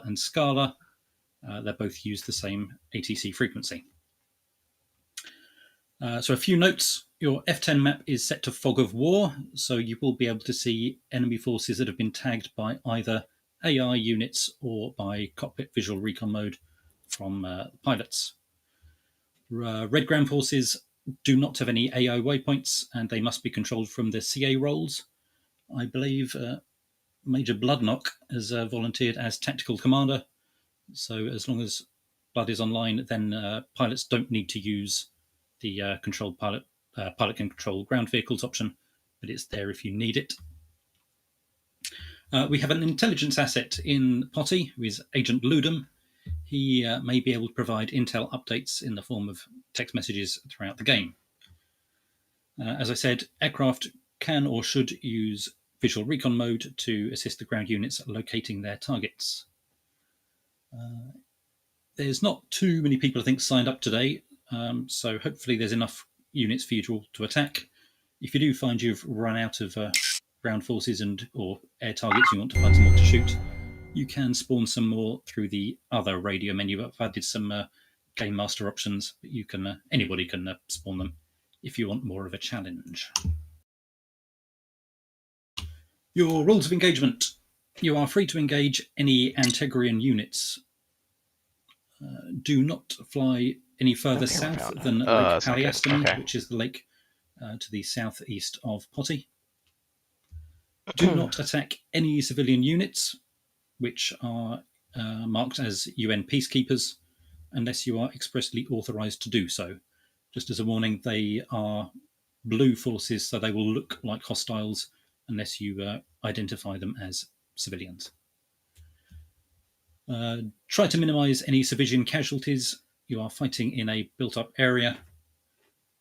and Scala. They both use the same ATC frequency. So a few notes. Your F10 map is set to Fog of War, so you will be able to see enemy forces that have been tagged by either AI units or by cockpit visual recon mode from pilots. Red ground forces do not have any AI waypoints, and they must be controlled from the CA roles. I believe Major Bloodknock has volunteered as tactical commander, so as long as Blood is online, then pilots don't need to use the controlled pilot can control ground vehicles option, but it's there if you need it. We have an intelligence asset in Potty, who is Agent Ludum. He may be able to provide intel updates in the form of text messages throughout the game. As I said, aircraft can or should use visual recon mode to assist the ground units locating their targets. There's not too many people, I think, signed up today, so hopefully there's enough units for you to attack. If you do find you've run out of ground forces or air targets, you want to find some more to shoot, you can spawn some more through the other radio menu. I've added some game master options, but you can anybody can spawn them if you want more of a challenge. Your rules of engagement. You are free to engage any Antegrian units. Do not fly any further south than Lake Paliastany, which is the lake to the southeast of Potty. Do not attack any civilian units, which are marked as UN peacekeepers, unless you are expressly authorized to do so. Just as a warning, they are blue forces, so they will look like hostiles unless you identify them as civilians. Try to minimize any civilian casualties. You are fighting in a built-up area.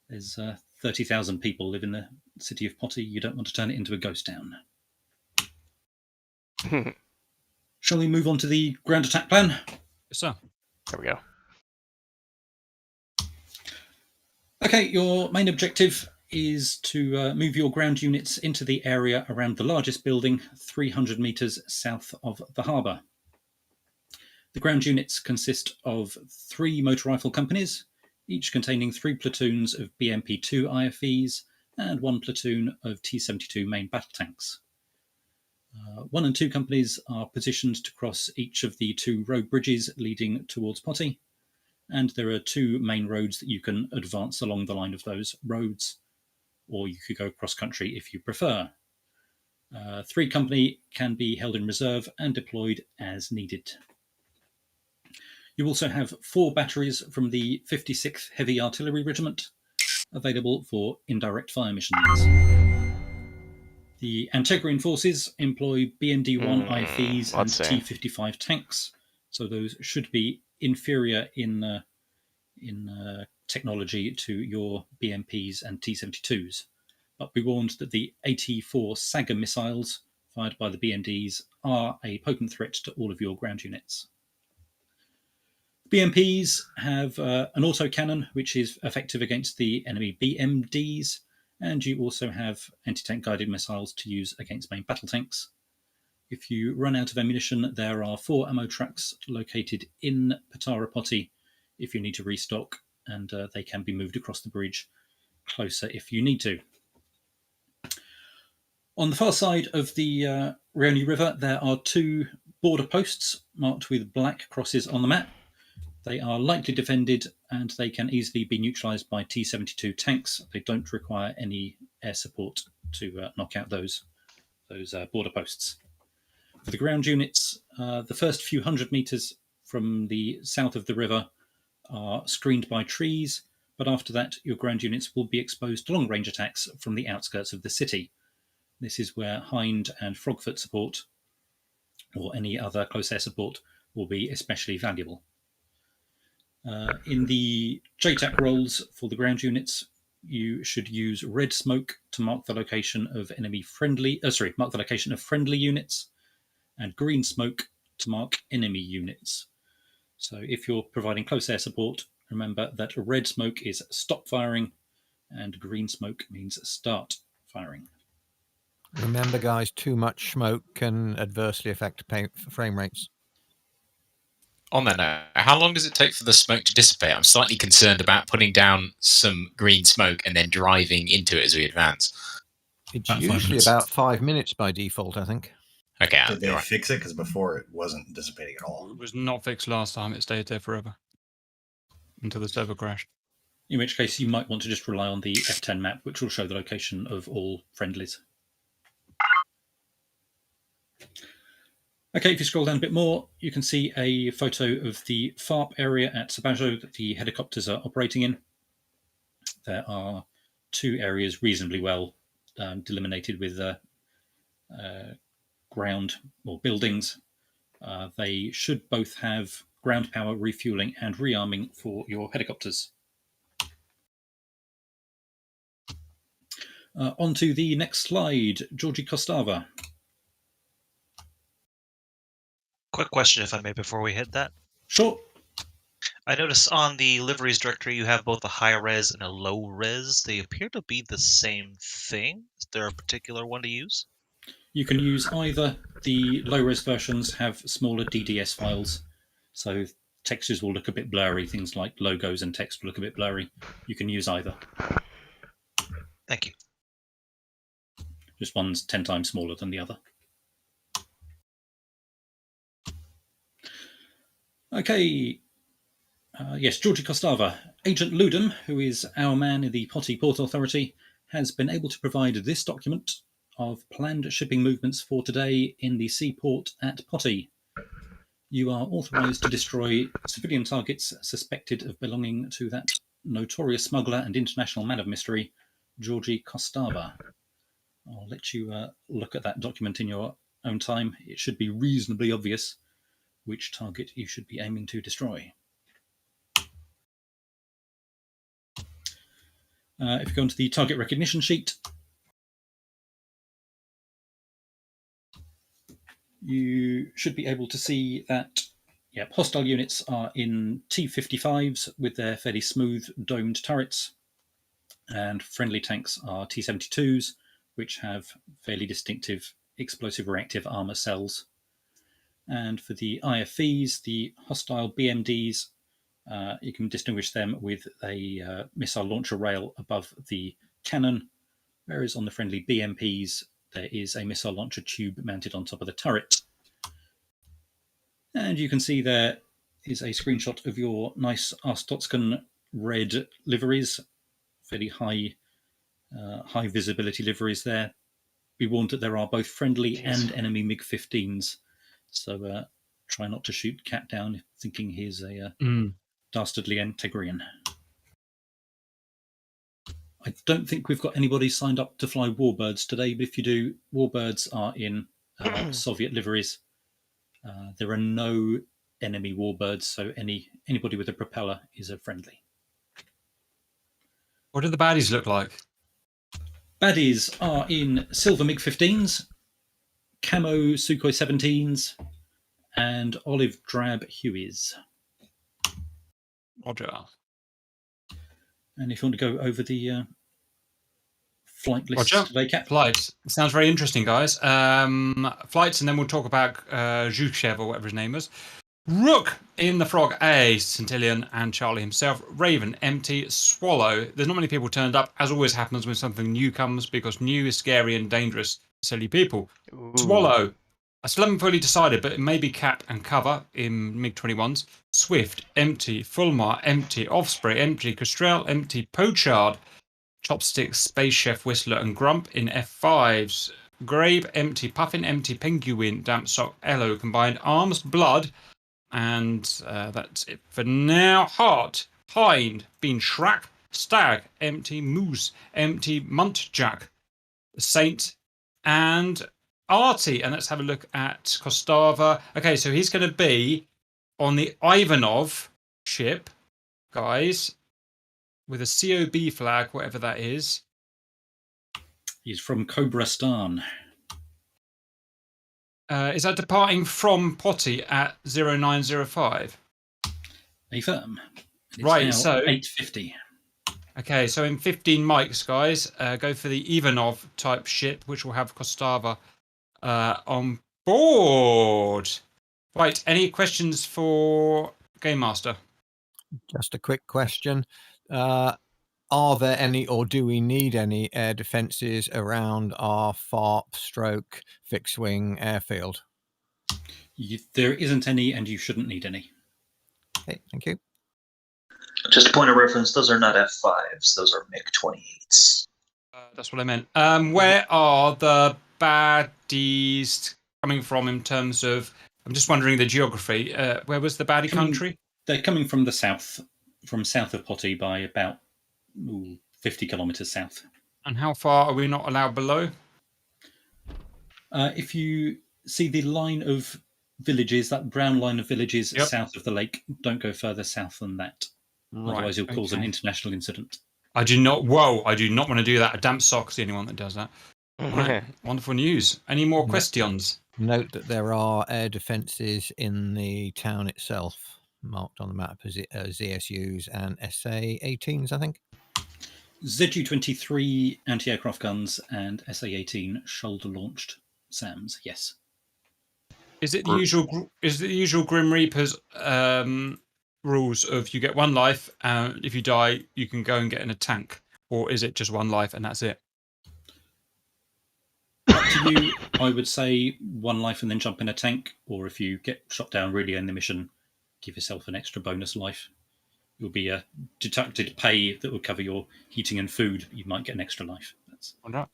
There's 30,000 people live in the city of Potty. You don't want to turn it into a ghost town. Shall we move on to the ground attack plan? Yes, sir. There we go. Okay, your main objective is to move your ground units into the area around the largest building, 300 metres south of the harbour. The ground units consist of 3 motor rifle companies, each containing 3 platoons of BMP-2 IFVs and 1 platoon of T-72 main battle tanks. 1 and 2 companies are positioned to cross each of the 2 road bridges leading towards Potty, and there are 2 main roads that you can advance along the line of those roads, or you could go cross-country if you prefer. 3 company can be held in reserve and deployed as needed. You also have 4 batteries from the 56th Heavy Artillery Regiment available for indirect fire missions. The Antegrian forces employ BMD-1 IFVs and T-55 tanks, so those should be inferior in technology to your BMPs and T-72s. But be warned that the AT-4 Saga missiles fired by the BMDs are a potent threat to all of your ground units. BMPs have an autocannon, which is effective against the enemy BMDs, and you also have anti-tank guided missiles to use against main battle tanks. If you run out of ammunition, there are 4 ammo trucks located in Patara Potty if you need to restock, and they can be moved across the bridge closer if you need to. On the far side of the Rioni River, there are 2 border posts marked with black crosses on the map. They are lightly defended and they can easily be neutralised by T-72 tanks. They don't require any air support to knock out those border posts. For the ground units, the first few hundred metres from the south of the river are screened by trees, but after that your ground units will be exposed to long-range attacks from the outskirts of the city. This is where Hind and Frogfoot support, or any other close air support, will be especially valuable. In the JTAC roles for the ground units, you should use red smoke to mark the location of friendly units, and green smoke to mark enemy units. So if you're providing close air support, remember that red smoke is stop firing and green smoke means start firing. Remember, guys, too much smoke can adversely affect frame rates. On that note, how long does it take for the smoke to dissipate? I'm slightly concerned about putting down some green smoke and then driving into it as we advance. It's About 5 usually minutes. about 5 minutes by default, I think. Okay, Did they fix it? Because before it wasn't dissipating at all. It was not fixed last time. It stayed there forever until the server crashed. In which case, you might want to just rely on the F10 map, which will show the location of all friendlies. Okay, if you scroll down a bit more, you can see a photo of the FARP area at Sabajo that the helicopters are operating in. There are 2 areas reasonably well delimited with ground or buildings. They should both have ground power, refueling, and rearming for your helicopters. On to the next slide, Georgi Kostava. Quick question, if I may, before we hit that. Sure. I notice on the liveries directory you have both a high res and a low res. They appear to be the same thing. Is there a particular one to use? You can use either. The low-res versions have smaller DDS files, so textures will look a bit blurry. Things like logos and text will look a bit blurry. You can use either. Thank you. Just one's 10 times smaller than the other. Okay. Yes, Georgi Kostava. Agent Ludum, who is our man in the Poti Port Authority, has been able to provide this document of planned shipping movements for today in the seaport at Poti. You are authorized to destroy civilian targets suspected of belonging to that notorious smuggler and international man of mystery, Georgi Kostava. I'll let you look at that document in your own time. It should be reasonably obvious which target you should be aiming to destroy. If you go onto the target recognition sheet, you should be able to see that hostile units are in T-55s with their fairly smooth domed turrets, and friendly tanks are T-72s, which have fairly distinctive explosive reactive armor cells. And for the IFVs, the hostile BMDs, you can distinguish them with a missile launcher rail above the cannon, whereas on the friendly BMPs, there is a missile launcher tube mounted on top of the turret. And you can see there is a screenshot of your nice Arstotzkan red liveries, fairly high visibility liveries there. Be warned that there are both friendly and enemy MiG-15s, so try not to shoot Cat down thinking he's a dastardly Antegrian. I don't think we've got anybody signed up to fly Warbirds today, but if you do, Warbirds are in Soviet liveries. There are no enemy Warbirds, so anybody with a propeller is a friendly. What do the baddies look like? Baddies are in silver MiG-15s, camo Sukhoi 17s, and olive drab Hueys. Roger. And if you want to go over the flight list Roger. today, Cat. Flights. Sounds very interesting, guys. Flights, and then we'll talk about Zhuchev or whatever his name was. Rook in the Frog A, Centillion and Charlie himself. Raven, empty. Swallow. There's not many people turned up, as always happens when something new comes, because new is scary and dangerous to silly people. Ooh. Swallow. I still haven't fully decided, but it may be Cap and Cover in MiG-21s. Swift, empty. Fulmar, empty. Offspray, empty. Kestrel, empty. Pochard, Chopsticks, Space Chef, Whistler and Grump in F5s. Grabe, empty. Puffin, empty. Penguin, Damp Sock, Elo combined. Arms, Blood. And that's it for now. Heart, Hind, Bean Shrak, Stag, empty. Moose, empty. Muntjac, Saint, and Artie. And let's have a look at Kostava. Okay, so he's going to be on the Ivanov ship, guys, with a COB flag, whatever that is. He's from Kobrastan. Is that departing from Poti at 0905? Affirm. Right, so 850. Okay, so in 15 mics, guys, go for the Ivanov type ship, which will have Kostava on board. Right. Any questions for Game Master? Just a quick question. Are there any, or do we need any air defences around our FARP stroke fixed wing airfield? There isn't any, and you shouldn't need any. Okay, thank you. Just a point of reference, those are not F5s, those are MiG-28s. That's what I meant. Where are the baddies coming from in terms of? I'm just wondering the geography. Where was the baddie country? They're coming from the south, from south of Potty by about 50 kilometres south. And how far are we not allowed below? If you see the line of villages, that brown line of villages Yep. south of the lake, don't go further south than that. Otherwise, you'll cause an international incident. I do not. Whoa! I do not want to do that. A damp sock's the only one that does that. Right. Wonderful news. Any more questions? Note that there are air defences in the town itself, marked on the map as ZSUs and SA-18s, I think. ZU-23 anti-aircraft guns and SA-18 shoulder-launched SAMs. Yes. Is it the usual? Is it the usual Grim Reapers rules of you get one life, and if you die, you can go and get in a tank, or is it just one life and that's it? Up to you. I would say one life and then jump in a tank, or if you get shot down really in the mission, give yourself an extra bonus life. You'll be deducted pay that will cover your heating and food, but you might get an extra life.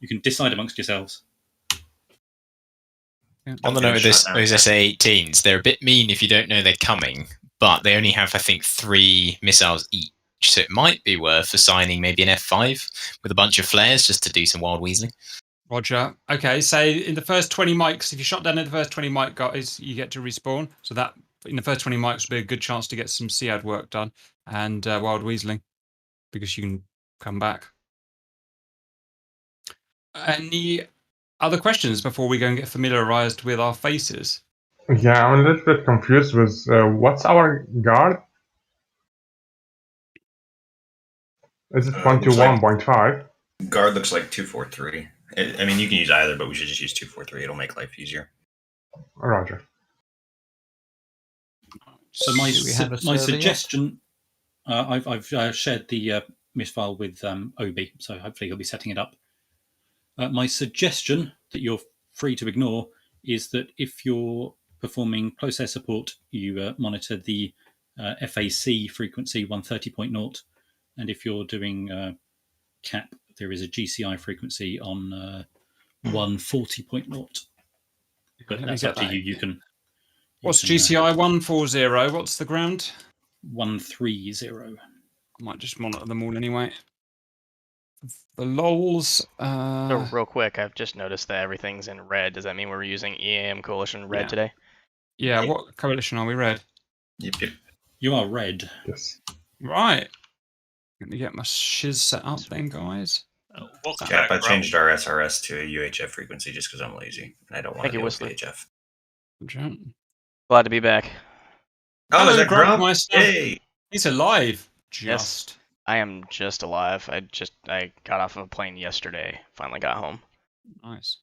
You can decide amongst yourselves. On the note of those SA-18s, they're a bit mean if you don't know they're coming, but they only have, I think, 3 missiles each. So it might be worth assigning maybe an F5 with a bunch of flares just to do some wild weaseling. Roger. Okay, so in the first 20 mics, if you shot down in the first 20 mic guys, you get to respawn. So that in the first 20 mics would be a good chance to get some SEAD work done and wild weaseling, because you can come back. Any other questions before we go and get familiarized with our faces? Yeah, I'm a little bit confused with what's our guard? Is it 121.5? Guard looks like 243. I mean, you can use either, but we should just use 243. It'll make life easier. Roger. So my suggestion, I've shared the miss file with Obi, so hopefully he'll be setting it up. My suggestion that you're free to ignore is that if you're performing close air support, you monitor the FAC frequency 130.0, and if you're doing CAP, there is a GCI frequency on 140.0. But that's up to you. You can. What's GCI 140? What's the ground? 130. I might just monitor them all anyway. The lols. So real quick, I've just noticed that everything's in red. Does that mean we're using EAM Coalition red today? Yeah, what coalition are we red? Yep. You are red. Yes. Right. Let me get my shiz set up then, guys. Welcome Cap, back, I changed our SRS to a UHF frequency just because I'm lazy and I don't want to deal with VHF. Glad to be back. Oh, is that Grump? Yay! He's alive. Just. Yes, I am just alive. I got off of a plane yesterday. Finally got home. Nice.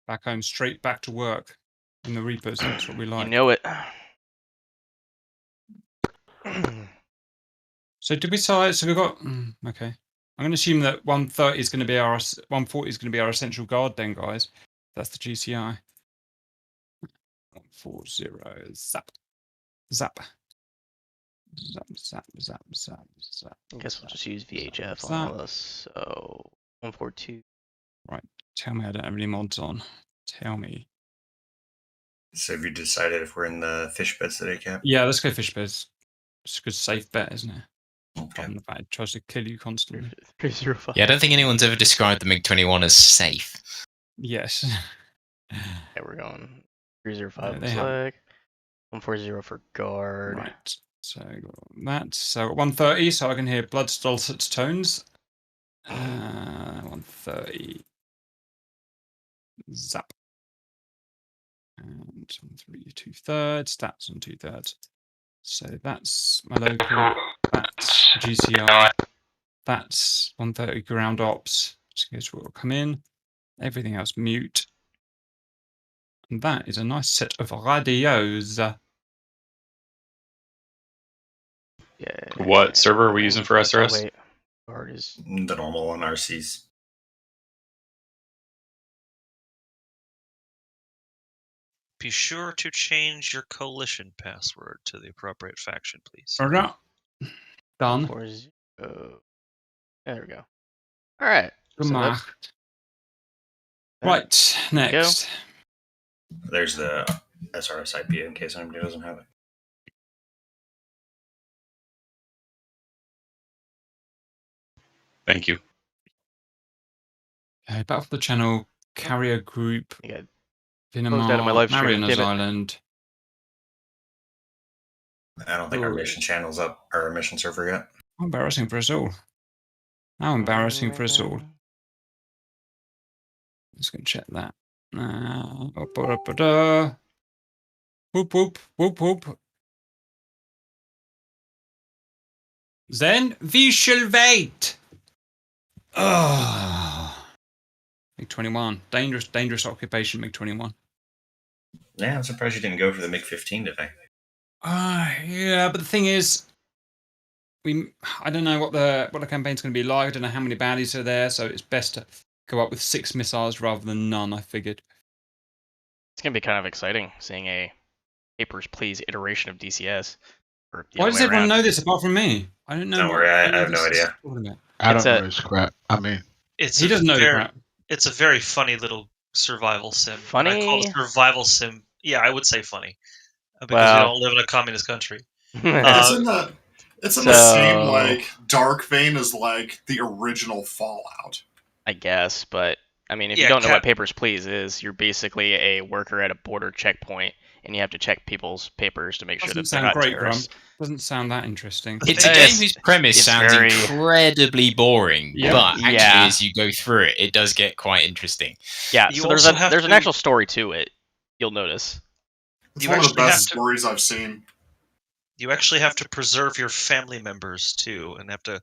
Back home, straight back to work in the Reapers. That's what we like. You know it. So did we decide? So we got okay. I'm going to assume that 130 is going to be our 140 is going to be our essential guard then, guys. That's the GCI. 140 zap zap zap zap zap zap zap. I guess we'll just use VHF on all this. So 142. Right. Tell me I don't have any mods on. Tell me. So have you decided if we're in the fish beds today, Cap? Yeah, let's go fish beds. It's a good safe bet, isn't it? Okay. The fact it tries to kill you constantly. 305. Yeah, I don't think anyone's ever described the MiG-21 as safe. Yes. Yeah, we're going 305 Yeah, looks like. 140 for guard. Right. So that. So 130, so I can hear blood dulcet tones. 130. Zap. And 3 2/3. That's on 2/3. So that's my local. That's GCI. That's 130 ground ops. So here's what will come in. Everything else mute. And that is a nice set of radios. Yeah. What server are we using for SRS? Oh, wait. Guard is... The normal one, RCs. Be sure to change your coalition password to the appropriate faction, please. Alright. Done. 40. There we go. All right. So that's- Gemacht. Right, next. There's the SRS IP in case anybody doesn't have it. Thank you. Okay, Battle for the Channel, Carrier Group, You got Vinamar, out of my live stream, Marianer's damn it. Island. I don't think our mission channel's up, or our mission server yet. How embarrassing for us all. How embarrassing for us all. Just gonna check that. Whoop whoop whoop whoop. Then we shall wait. MiG-21. Dangerous occupation, MiG-21. Yeah, I'm surprised you didn't go for the MiG-15 today. Yeah, but the thing is, I don't know what the campaign's going to be like. I don't know how many baddies are there, so it's best to go up with 6 missiles rather than none, I figured. It's gonna be kind of exciting seeing a Papers, Please iteration of DCS. Or the Why other does way everyone around. know this apart from me? I don't know. Don't worry, I have no this is idea. talking about. I don't It's know a- this crap. I mean, He doesn't know the crap. It's a very funny little survival sim. Funny? I call it survival sim. Yeah, I would say funny. Because Wow. we don't live in a communist country. It's in the So- same like dark vein as like the original Fallout. I guess, but I mean, if Yeah, you don't know what Papers, Please is, you're basically a worker at a border checkpoint, and you have to check people's papers to make sure Doesn't that they're sound not great, terrorists. Grump. Doesn't sound that interesting. It's a It's- game whose premise it's sounds very- incredibly boring, Yep. but actually, Yeah. as you go through it, it does get quite interesting. Yeah, You so there's also have there's an to- actual story to it. You'll notice. It's You one of the actually have best to- stories I've seen. You actually have to preserve your family members too, and have to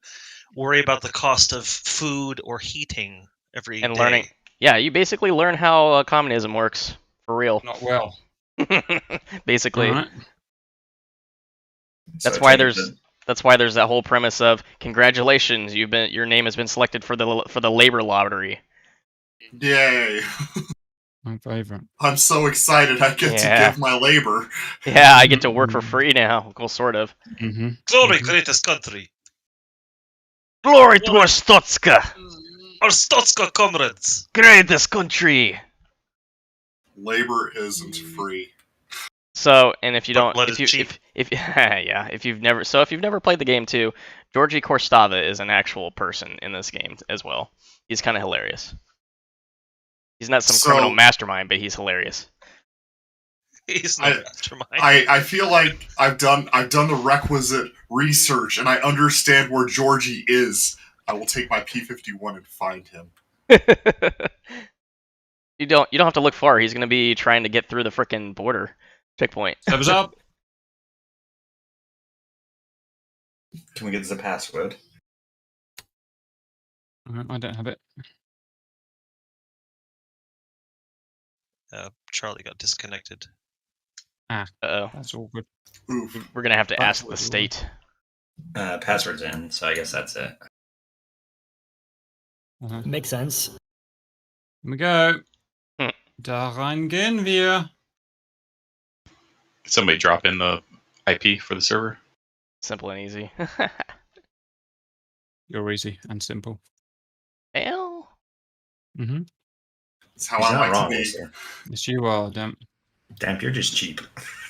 worry about the cost of food or heating every And day. learning. Yeah, you basically learn how communism works for real. Not well. Basically, Alright. That's So why I take it there's that- that's why there's that whole premise of congratulations, your name has been selected for the labor lottery. Yay! My favourite. I'm so excited I get Yeah. to give my labor. Yeah, I get to work for free now. Well, sort of. Mm-hmm. Glory, greatest country! Glory to our Stotska, Our Stotska comrades! greatest country. Labor isn't free. So, and if you But don't, blood if is you, cheap. if yeah, if you've never played the game too, Georgi Korstava is an actual person in this game as well. He's kind of hilarious. He's not some So- criminal mastermind, but he's hilarious. He's no I- mastermind. I feel like I've done the requisite research and I understand where Georgie is. I will take my P-51 and find him. You don't have to look far. He's gonna be trying to get through the frickin' border checkpoint. Servers up. Can we get the password? I don't have it. Charlie got disconnected. Uh-oh. That's all good. Oof. We're gonna have to ask the Password. state. Password's in, so I guess that's it. Uh-huh. Makes sense. Here we go. Hmm. Da reingehen wir. Did somebody drop in the IP for the server? Simple and easy. You're easy and simple. Well, Mm-hmm. That's how He's I not like wrong, to be. is he? Yes, you are, Damp. Damn, you're just cheap.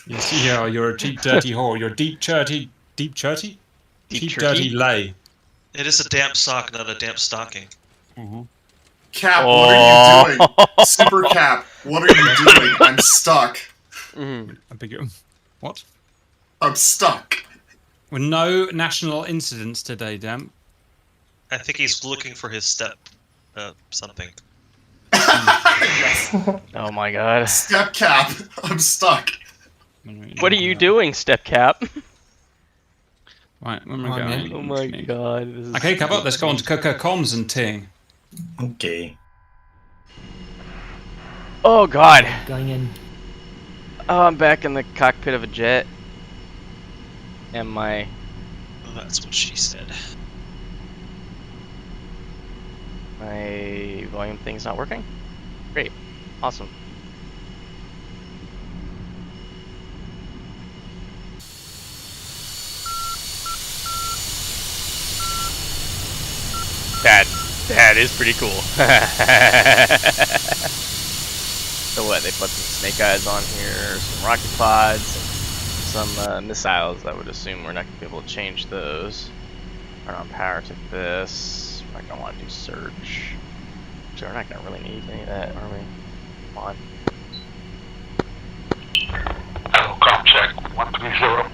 Yes, you are. You're a cheap, dirty whore. You're deep, dirty? Deep Cheap, turkey? dirty lay. It is a damp sock, not a damp stocking. Mm-hmm. Cap, Oh. what are you doing? Super Cap, what are you doing? I'm stuck. Mhm. I beg your... What? I'm stuck. With no national incidents today, Damp. I think he's looking for his step something. Oh my god. Step Cap, I'm stuck. What are you doing, Stepcap? Right, when we I'm going? in. Oh my god. This is Okay, come up. Let's go on to comms and ting. Okay. Oh god. Going in. Oh, I'm back in the cockpit of a jet. And my... That's what she said. My volume thing's not working? Great. Awesome. That is pretty cool. So what, they put some snake eyes on here, some rocket pods, some missiles. I would assume we're not going to be able to change those. Turn on power to this. We're not going to want to do search. So we're not going to really need any of that, are we? Come on. Comp check 130.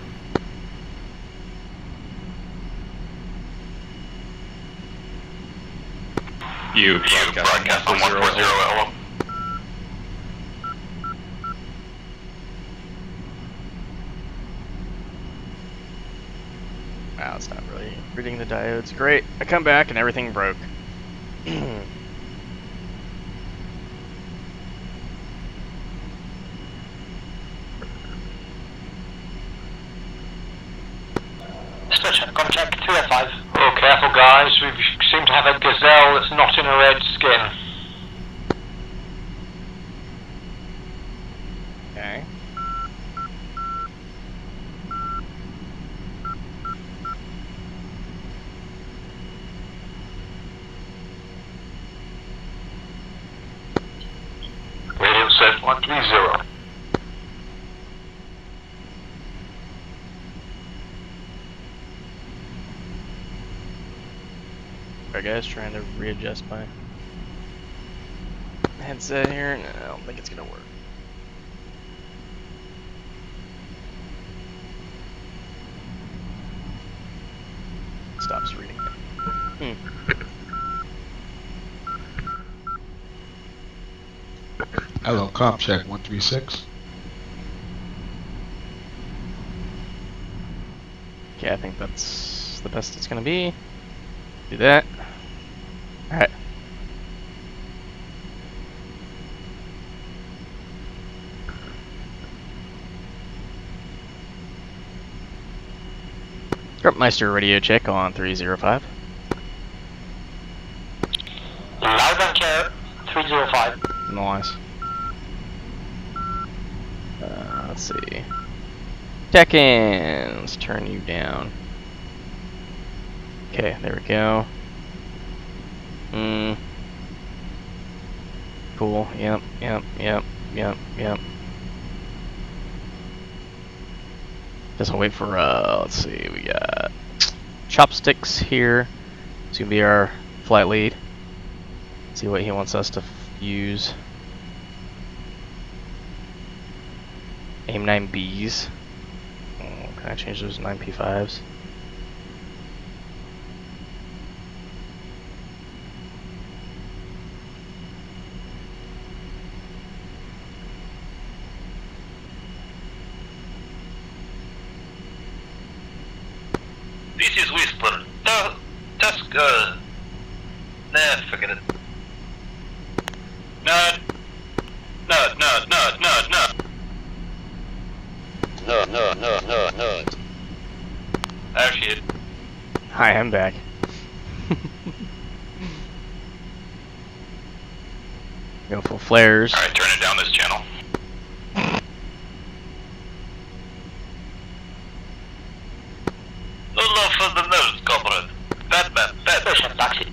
You broadcast on 140 LM. Wow, it's not really reading the diodes. Great. I come back and everything broke. Contact 305. Oh, careful guys, we seem to have a gazelle that's not in a red skin. Okay. Radio set 130. Alright guys, trying to readjust my headset here. No, I don't think it's gonna work. Stops reading it. Hello, comp check 136. Okay, I think that's the best it's gonna be. Do that. Alright. Meister radio check on 305. Loud and clear 305. Nice. Let's see. Check-ins. Turn you down. Okay, there we go. Cool. Yep. Guess I'll wait for, let's see, we got Chopsticks here. It's gonna be our flight lead. See what he wants us to use. Aim 9Bs. Can I change those 9P5s? This is Whisper. Task, nah, forget it. No. Oh shit. Hi, I'm back. Go full flares. Alright, turn it down this channel. No love for the nose, comrade. Batman, taxi.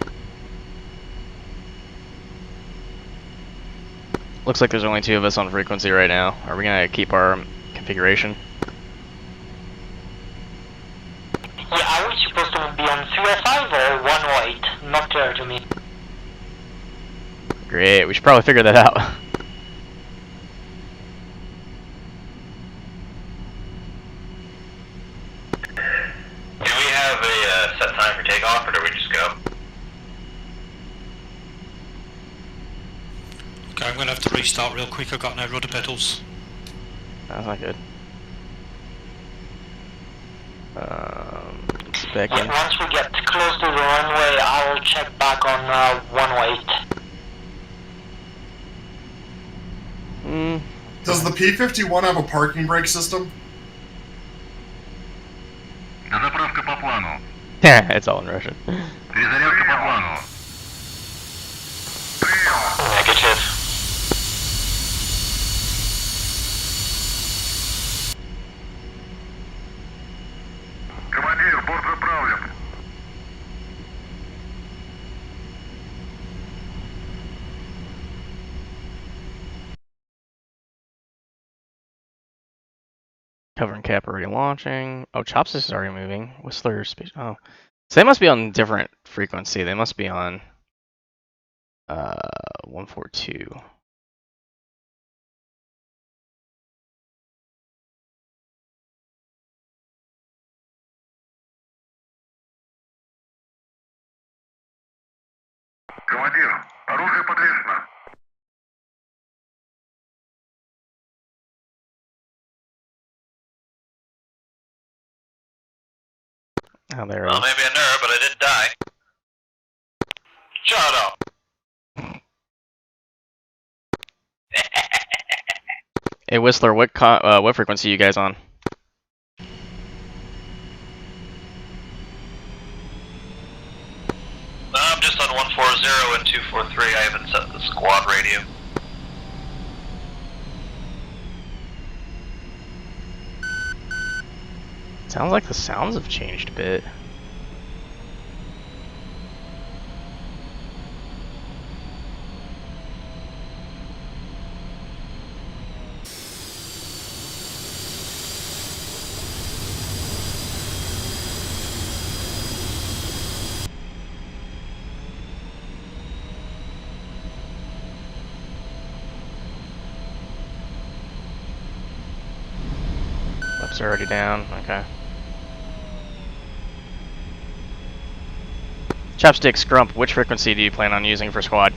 Looks like there's only 2 of us on frequency right now. Are we gonna keep our configuration? Yeah, are we supposed to be on 305 or 108? Not clear to me. Great, we should probably figure that out. Do we have a set time for takeoff, or do we just go? Okay, I'm going to have to restart real quick. I've got no rudder pedals. That's not good. Back in. Once we get close to the runway, I'll check back on 108. Does the P-51 have a parking brake system? Yeah, it's all in Russian. Negative. Covering cap already launching. Oh, Chopsticks is already moving. Whistler speech. Oh, so they must be on different frequency. They must be on 142. Командир, оружие подвешено. Oh, there Well, it is. maybe a nerd, but I didn't die. Shut up. Hey, Whistler, what frequency are you guys on? I'm just on 140 and 243. I haven't set the squad radio. Sounds like the sounds have changed a bit. Flaps are already down. Okay. Chopstick, Scrump, which frequency do you plan on using for squad?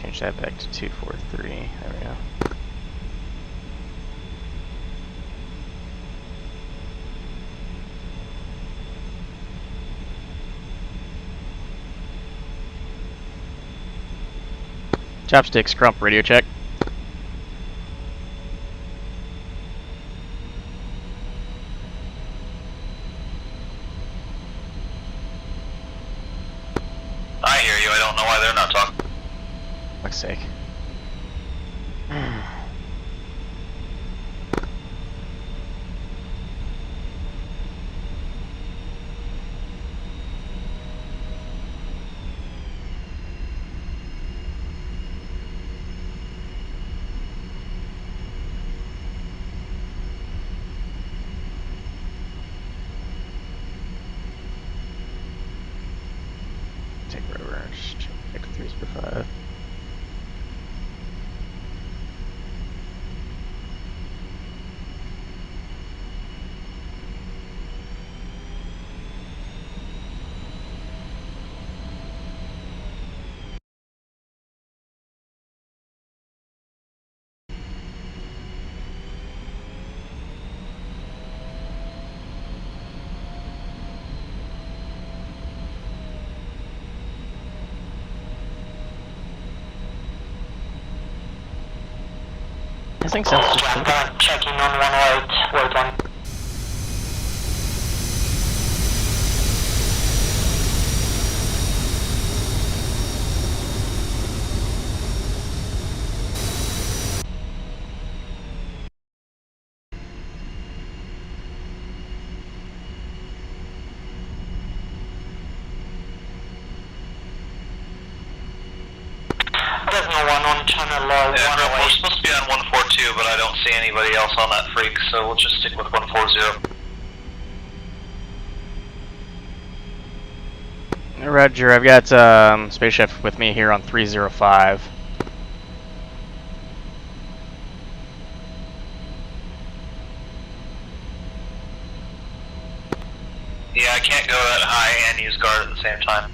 Change that back to 243. There we go. Chopstick, Scrump, radio check. I hear you. I don't know why they're not talking. For fuck's sake. Take forever. Take 305. This thing sounds just I'm gonna check in on 108. Wait one. There's no one on channel 108. We're supposed to be on 142, but I don't see anybody else on that freak, so we'll just stick with 140. Roger, I've got Spaceship with me here on 305. Yeah, I can't go that high and use guard at the same time.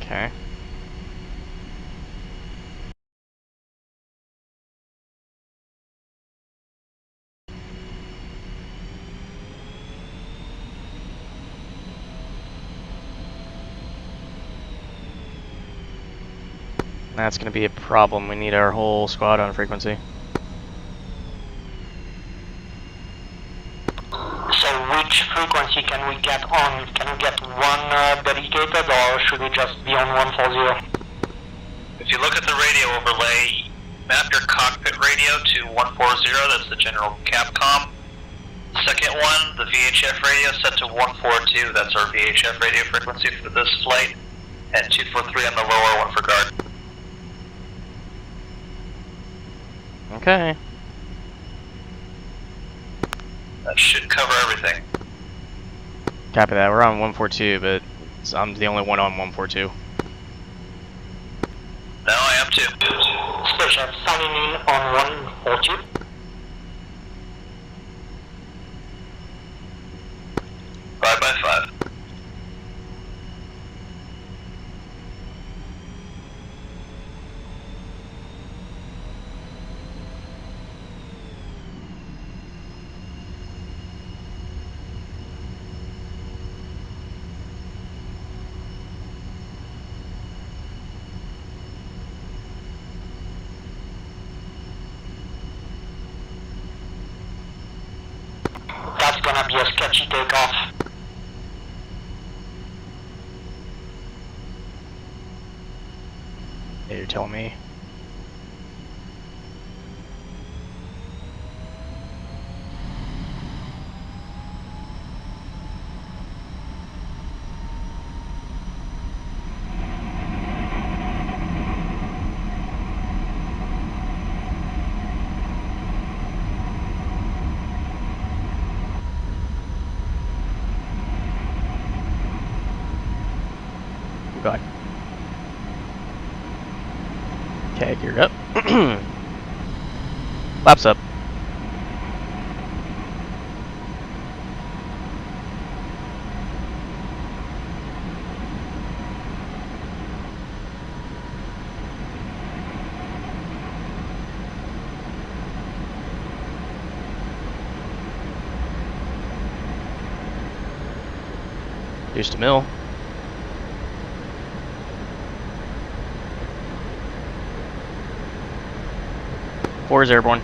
Okay. That's going to be a problem. We need our whole squad on frequency. So which frequency can we get on? Can we get one dedicated, or should we just be on 140? If you look at the radio overlay, map your cockpit radio to 140, that's the general Capcom. Second one, the VHF radio set to 142, that's our VHF radio frequency for this flight, and 243 on the lower one for guard. Okay. That should cover everything. Copy that. We're on 142, but I'm the only one on 142. No, I am too. Station signing in on 142. Five by 5. That's gonna be a sketchy takeoff. Yeah, you're telling me. God. Okay, geared up. Laps up. Used to mill. Four is airborne.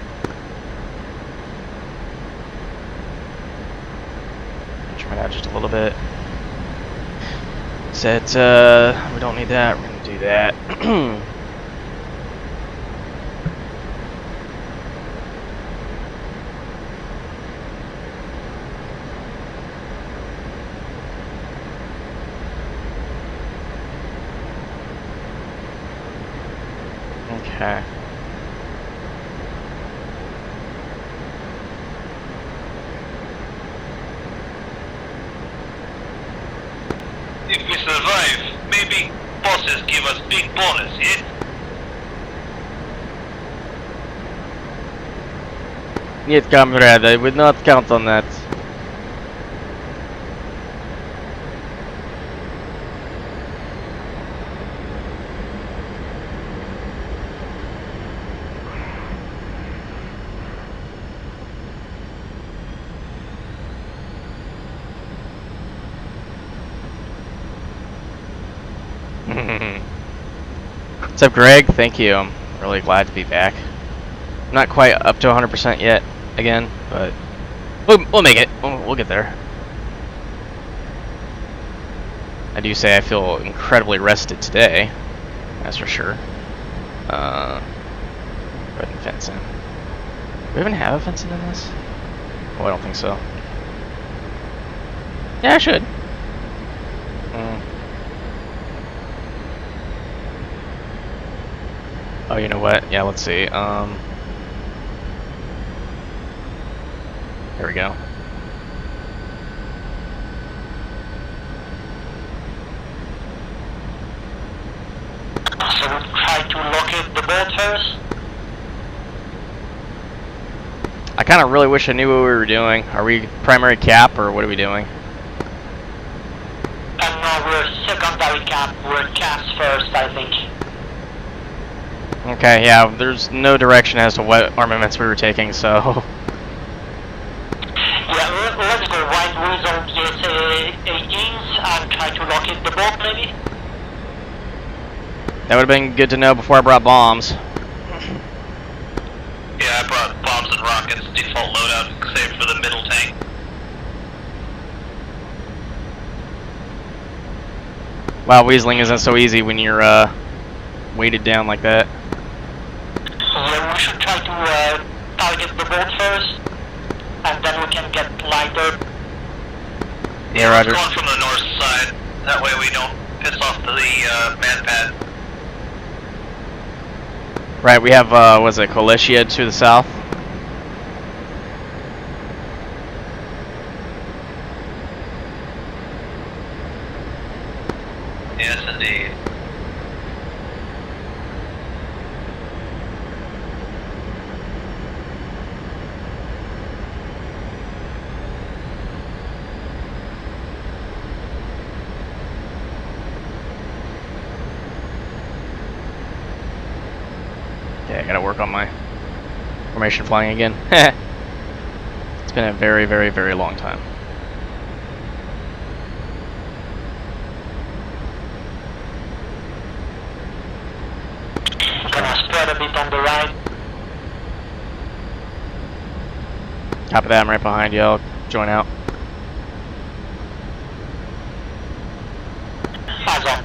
Trim it out just a little bit. Set, we don't need that, we're gonna do that. Okay. If we survive, maybe bosses give us big bonus, yeah? Нет, comrade, I would not count on that. What's up, Greg? Thank you. I'm really glad to be back. I'm not quite up to 100% yet, again, but we'll make it. We'll get there. I do say I feel incredibly rested today, that's for sure. Go ahead and fence in. Do we even have a fence in this? Oh, I don't think so. Yeah, I should. Oh, you know what? Yeah, let's see. Here we go. So we try to locate the boat first. I kind of really wish I knew what we were doing. Are we primary cap or what are we doing? And now we're secondary cap. We're caps first, I think. Okay, yeah, there's no direction as to what armaments we were taking, so... Yeah, let's go right with on the SA-18s and try to locate the boat, maybe? That would have been good to know before I brought bombs. Yeah, I brought bombs and rockets, default loadout, save for the middle tank. Wow, weaseling isn't so easy when you're weighted down like that. Yeah, we should try to target the boat first, and then we can get lighter. Yeah, Roger. Going from the north side, that way we don't piss off the man pad. Right, we have, what's it, Kolesia to the south? Yes, indeed. Okay, I gotta work on my formation flying again. It's been a very, very, very long time. Gonna spread a bit on the right. Copy that, I'm right behind you. I'll join out. Eyes on.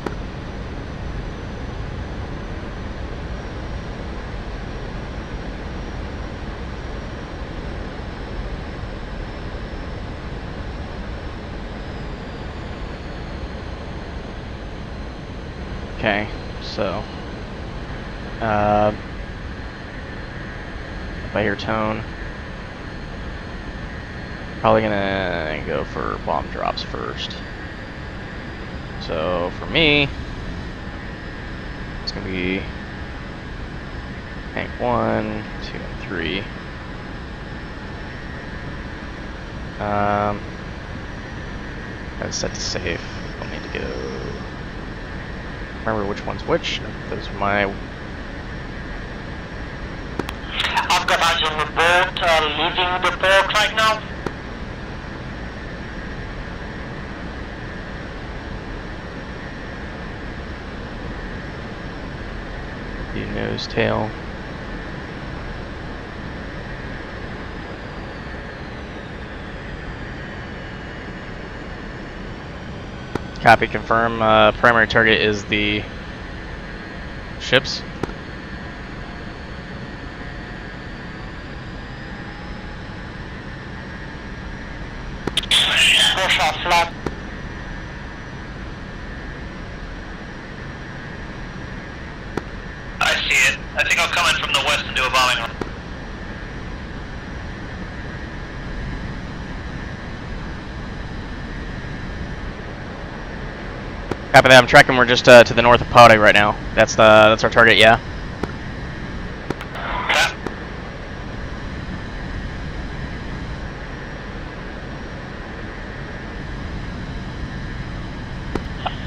Okay, so if I hear tone, probably gonna go for bomb drops first. So for me, it's gonna be tank 1, 2, and 3. Gotta set to safe. I'll need to go. Remember which one's which. Those are my. I've got eyes on the boat leaving the port right now. The nose tail. Copy, confirm. Primary target is the ships. Push off flat. I see it. I think I'll come in from the west and do a bombing run. Copy that. I'm tracking. We're just to the north of Pode right now. That's our target. Yeah.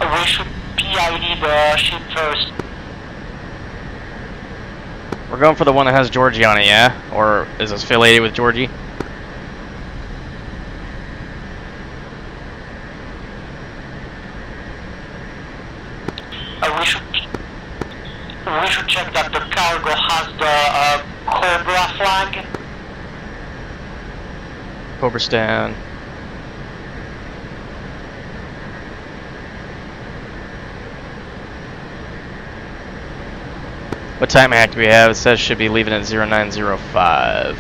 We should PID the ship first. We're going for the one that has Georgie on it. Yeah, or is it affiliated with Georgie? We should check that the cargo has the Cobra flag. Cobra's down. What time hack do we have? It says should be leaving at 0905.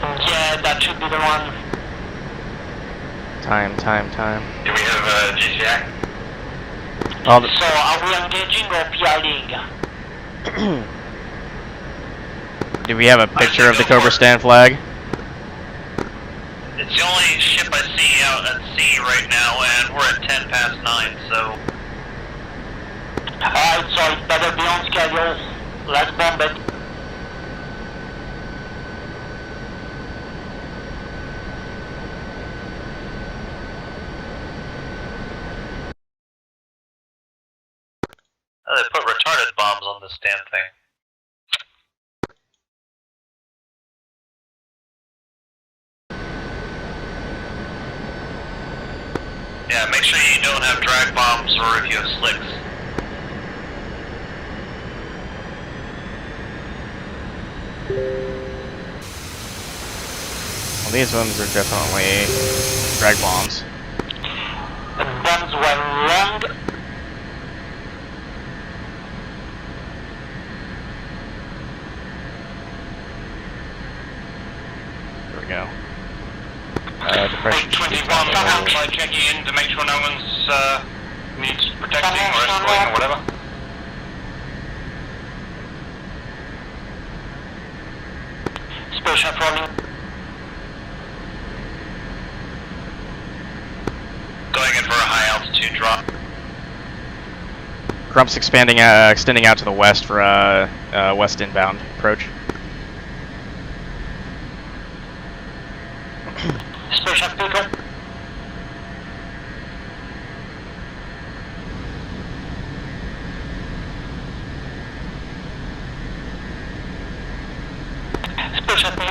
Yeah, that should be the one. Time. Do we have GCI? So are we engaging or PIDing? Do we have a picture of the Cobra stand flag? It's the only ship I see out at sea right now, and we're at 10 past 9, so... Alright, so it better be on schedule. Let's bomb it. They put retarded bombs on this damn thing. Yeah, make sure you don't have drag bombs or if you have slicks. these ones are definitely drag bombs. The bombs were wrong. There we go. Depression 21, by checking in to make sure no one's needs protecting or escorting or whatever. Special rolling. Going in for a high altitude drop. Grump's expanding, extending out to the west for west inbound approach. Special pickle.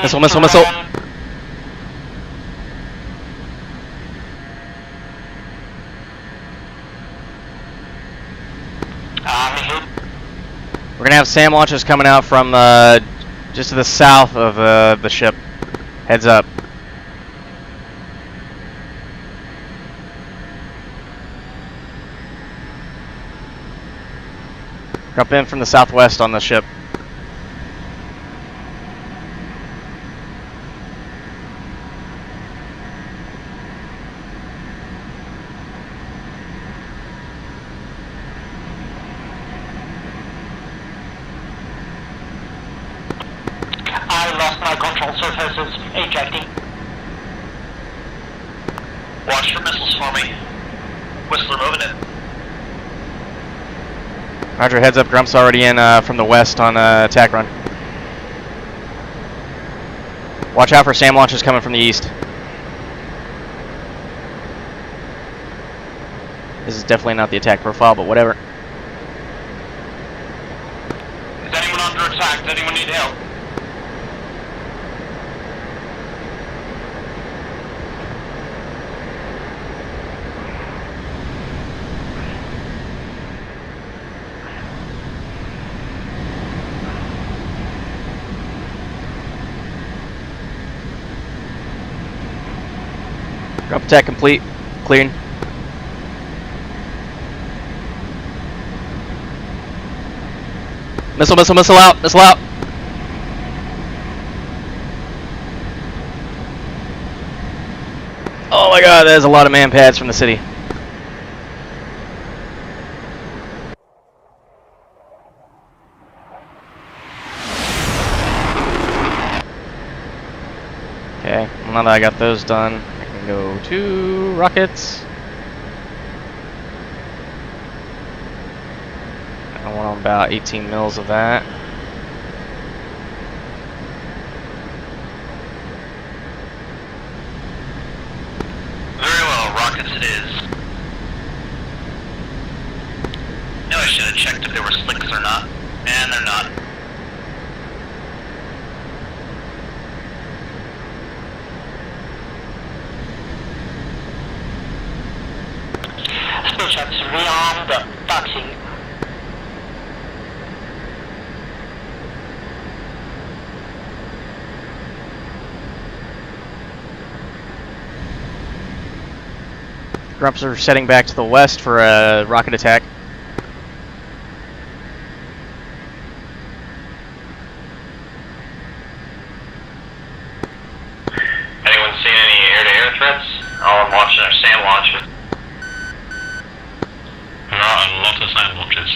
Missile, missile, missile. We're gonna have SAM launches coming out from just to the south of the ship. Heads up. Drop in from the southwest on the ship. I lost my control surfaces. Ejecting. Watch for missiles for me. Whistler moving it. Roger, heads up. Grump's already in from the west on attack run. Watch out for SAM launches coming from the east. This is definitely not the attack profile, but whatever. Is anyone under attack? Does anyone need help? Grump attack complete. Clearing. Missile, missile, missile out. Missile out. Oh my god, there's a lot of man pads from the city. Okay, now that I got those done, I can go to rockets. I want about 18 mils of that. Very well, rockets it is. Knew I should have checked if they were slicks or not. And they're not. Stations rearmed. Taxi. Grumps are setting back to the west for a rocket attack. Anyone seen any air-to-air threats? Oh, I'm watching our SAM launcher. Not a lot of SAM launches.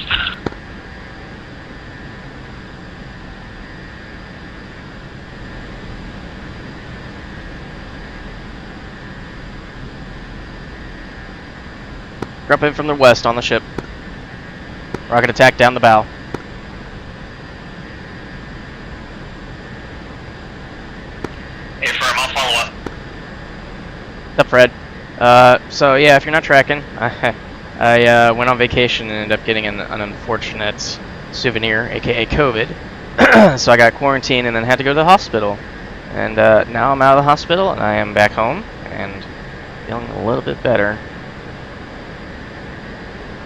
Grump in from the west on the ship. Rocket attack down the bow. Hey, firm, I'll follow up. What's up, Fred? So yeah, if you're not tracking, I went on vacation and ended up getting an unfortunate souvenir, aka COVID. So I got quarantined and then had to go to the hospital. And now I'm out of the hospital and I am back home and feeling a little bit better.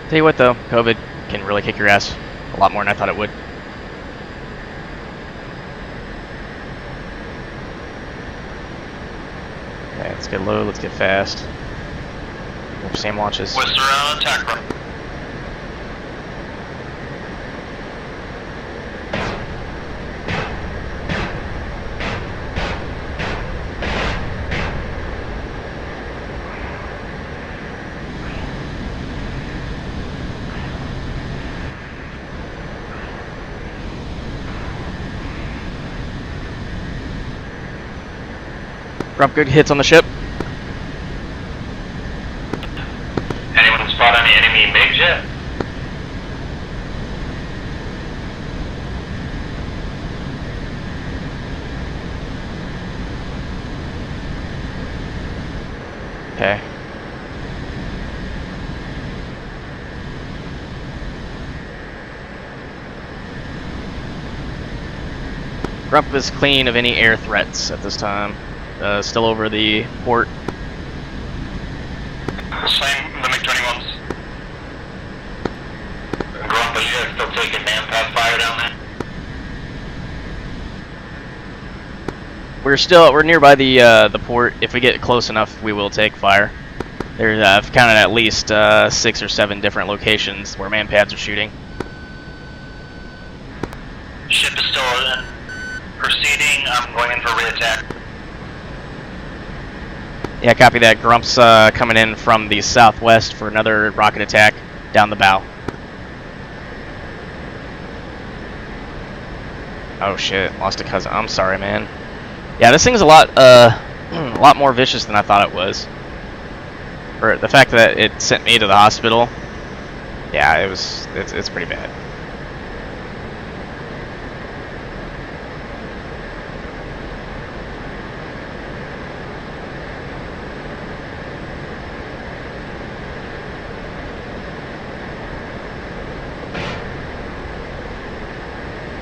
Tell you what though, COVID can really kick your ass a lot more than I thought it would. Let's get low, let's get fast. Same launches. West around attack run. Drop good hits on the ship. Anyone spot any enemy MiGs yet? Okay. Grump is clean of any air threats at this time. Still over the port. Same, the MiG-21s. Grump, are you guys still taking manpack fire down there? We're nearby the port. If we get close enough, we will take fire. There's I've counted at least 6 or 7 different locations where manpads are shooting. Ship is still in proceeding. I'm going in for re-attack. Yeah, copy that. Grump's coming in from the southwest for another rocket attack down the bow. Oh shit, lost a cousin. I'm sorry, man. Yeah, this thing's a lot more vicious than I thought it was. For the fact that it sent me to the hospital, yeah, it's pretty bad.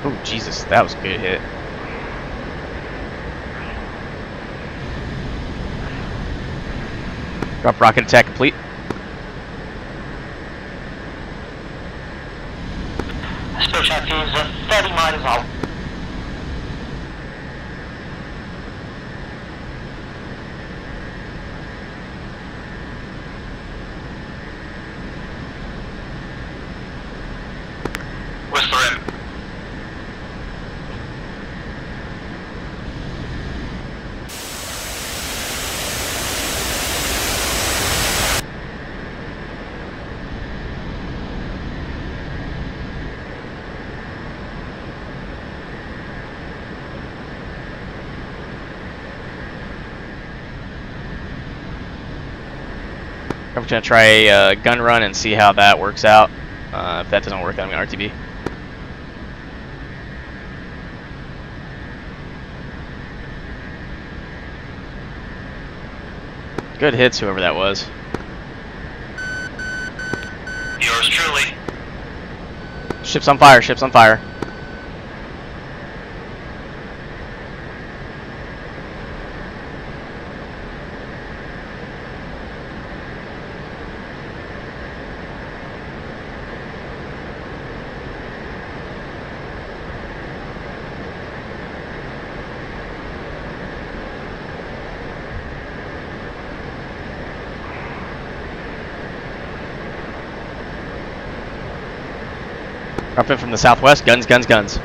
Oh Jesus, that was a good hit. Drop rocket attack complete. Spaceship is 30 miles out. What's the rim? I'm gonna try a gun run and see how that works out. If that doesn't work, I'm gonna RTB. Good hits, whoever that was. Yours truly. Ship's on fire, ship's on fire. Up in from the southwest, guns, guns, guns.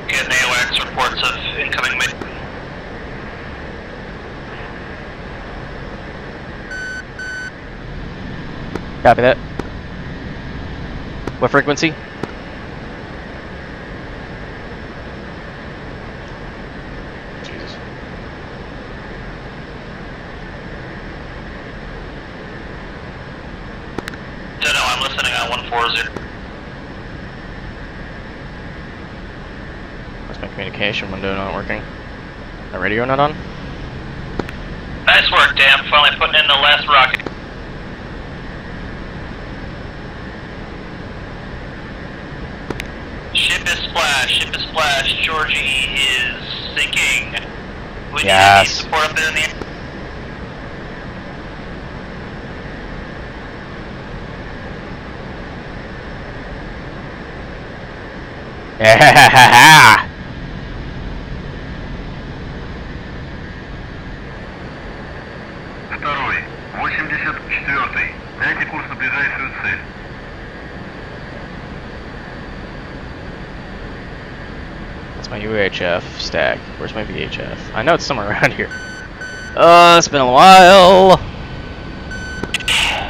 Get an AOX reports of incoming MiG. Copy that. What frequency? Jesus. Don't know, I'm listening on 140. What's my communication window not working? My radio not on? Nice work, Dan. Finally putting in the last rocket. Ship is splashed. Ship is splashed. Georgie is sinking. Would Yes. you need support up there in the air? Yeah. Второй. 84-й. Дайте курс на ближайшую цель. That's my UHF stack. Where's my VHF? I know it's somewhere around here. It's been a while.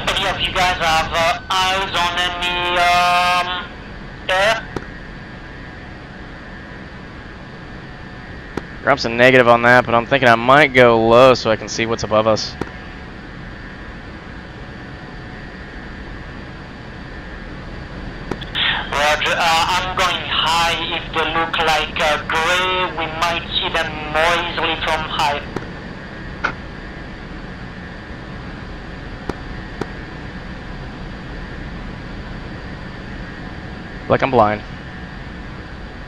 Any of you guys have eyes on any air? Grump's a negative on that, but I'm thinking I might go low so I can see what's above us. Roger, I'm going high. If they look like gray, we might see them more easily from high. Like I'm blind.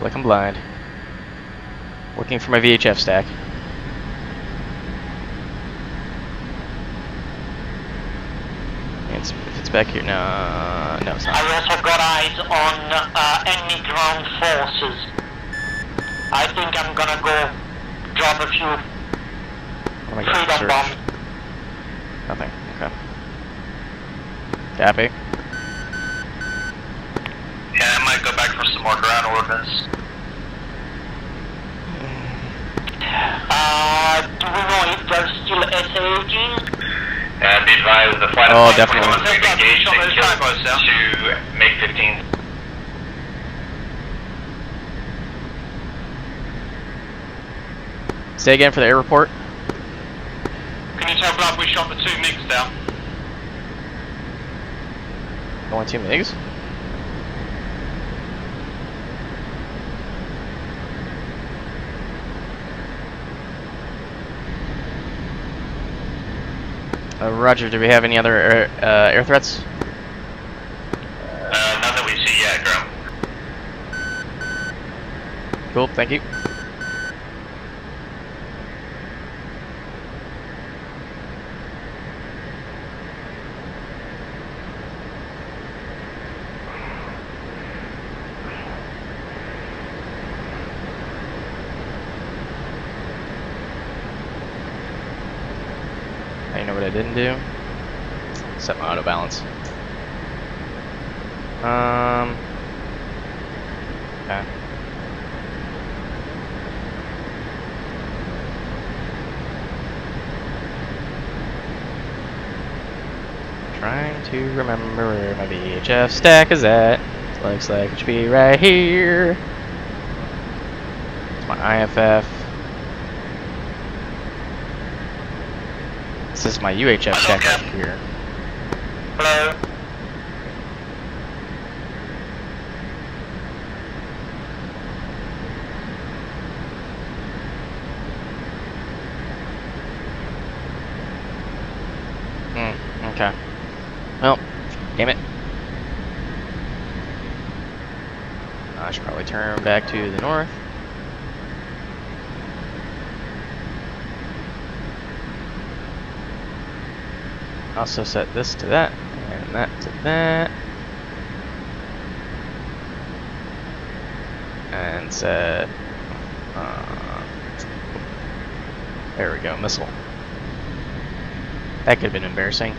Like I'm blind. Looking for my VHF stack. If it's back here, no, it's not. I also got eyes on enemy ground forces. I think I'm gonna go drop a few Oh my God, freedom search. bombs. Nothing. Okay. Copy. Yeah, I might go back for some more ground ordnance. Do we know if they're still SA-18? Be advised, the flight Oh, of definitely. we've engaged and killed to make 15. Say again for the air report. Can you tell Blood we shot the 2 MiGs down? Only 2 MiGs? Roger, do we have any other air threats? None that we see yet, Grum. Cool, thank you. You know what I didn't do? Set my auto balance. Okay. Trying to remember where my VHF stack is at. Looks like it should be right here. It's my IFF. This is my UHF stack right here. Hello? Okay. Well, damn it. I should probably turn back to the north. Also set this to that, and that to that. And set... there we go, missile. That could have been embarrassing.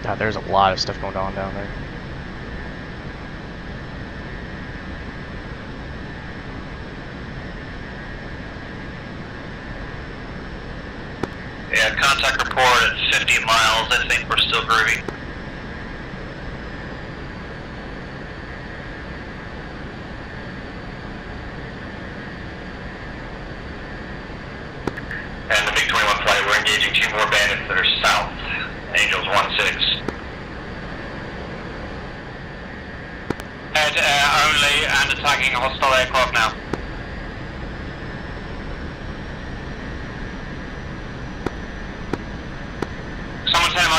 God, there's a lot of stuff going on down there. Yeah, contact report at 50 miles. I think we're still groovy. And the MiG-21 flight, we're engaging 2 more bandits that are south. Angels 1-6. Head only and attacking a hostile aircraft now. Someone tell him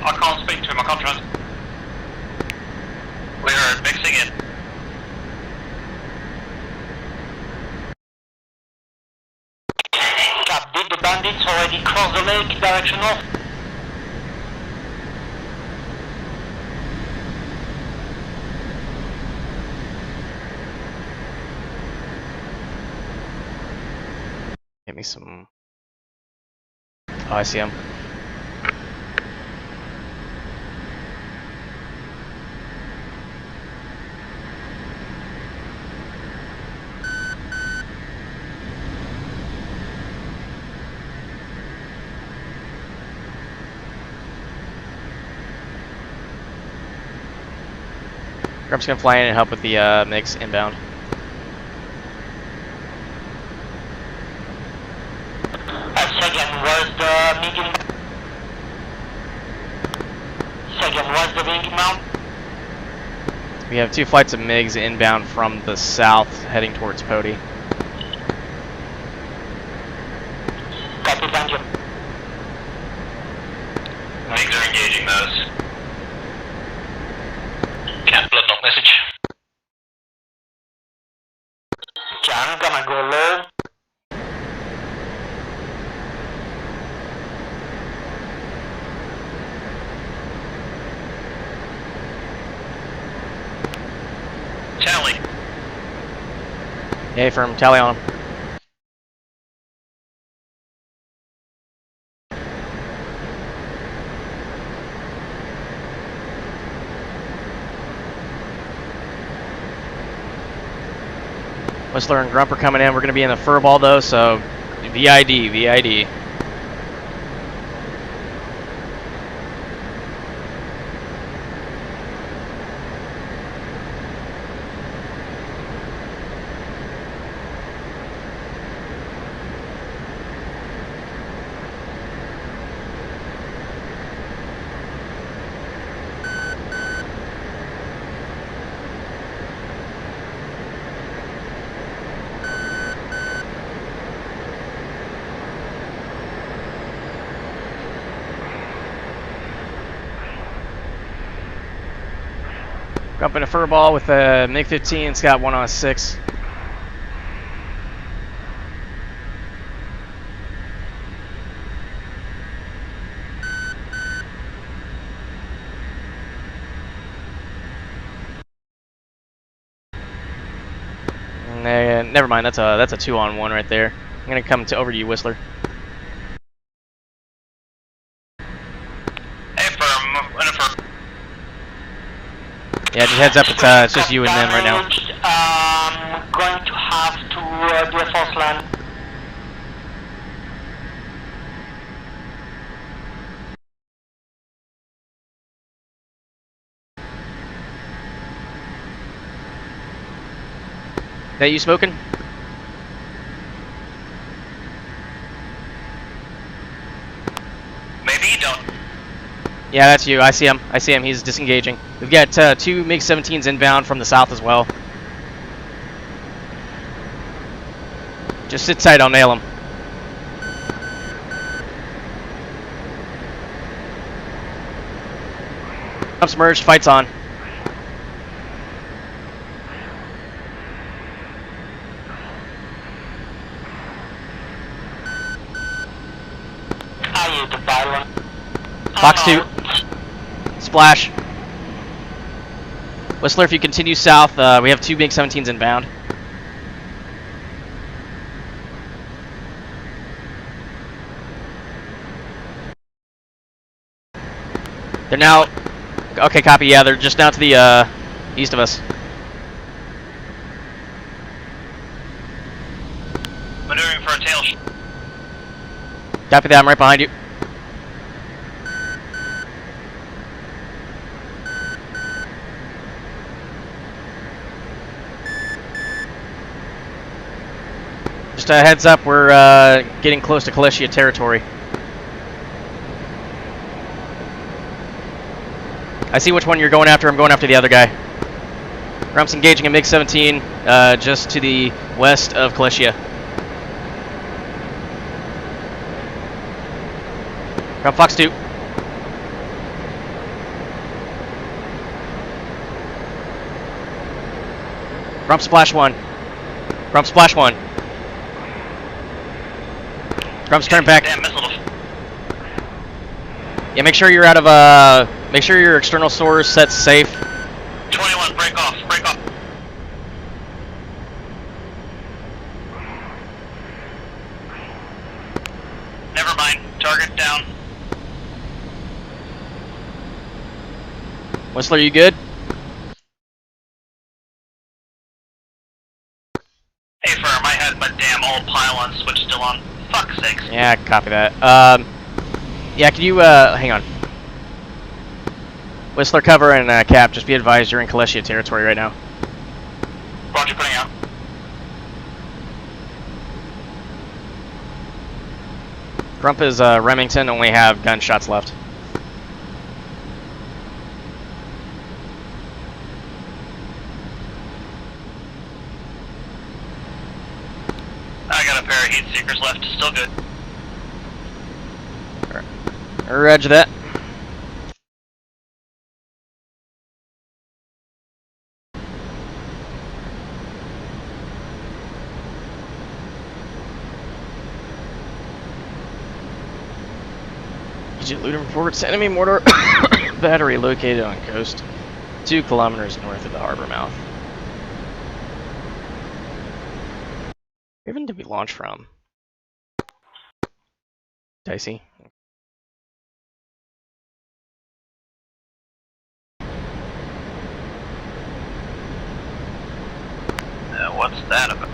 I can't speak to him, I can't trust. We are mixing in. Cap, did the bandits already cross the lake direction north? me some. Oh, I see him. Grump's gonna fly in and help with the MiGs inbound. Second, where's the MiG inbound? Second, where's the MiG inbound? We have 2 flights of MiGs inbound from the south, heading towards Pody. Copy, thank you. MiGs are engaging those. Cat blood knock message. Okay, I'm gonna go low. Tally. Hey, firm, tally on him. Whistler and Grump are coming in. We're going to be in the fur ball though, so VID, VID. Grump in a fur ball with a MiG-15. It's got 1 on 6. Never mind. That's a 2 on 1 right there. I'm gonna come over to you, Whistler. Hey, firm. In a firm. Yeah, just heads up. It's just you and them right now. Going to have to do a false land. That you smoking? Maybe you don't. Yeah, that's you. I see him. I see him. He's disengaging. We've got 2 MiG-17s inbound from the south as well. Just sit tight. I'll nail him. I'm submerged. Fight's on. I use the pilot. Fox 2. Splash. Whistler, if you continue south, we have 2 MiG-17s inbound. They're now... Okay, copy. Yeah, they're just now to the east of us. Maneuvering for a tail shot. Copy that. I'm right behind you. Just a heads up, we're getting close to Kalishia territory. I see which one you're going after. I'm going after the other guy. Grump's engaging a MiG-17 just to the west of Kalishia. Grump Fox 2. Grump Splash 1. Grump Splash 1. Grump's turn back. Yeah, make sure you're out of make sure your external source set's safe. 21, break off, break off. Whistler, you good? Hey, firm, I had my damn old pylon switch still on. Fuck's sakes. Yeah, copy that. Yeah, can you, hang on. Whistler, cover, and Cap, just be advised you're in Kaleshia territory right now. Roger, putting out. Grump is, Remington, only have gunshots left. I got a pair of heat seekers left, still good. Roger that. Agent Luton reports enemy mortar battery located on coast 2 kilometers north of the harbor mouth. Where even did we launch from? Dicey. What's that about?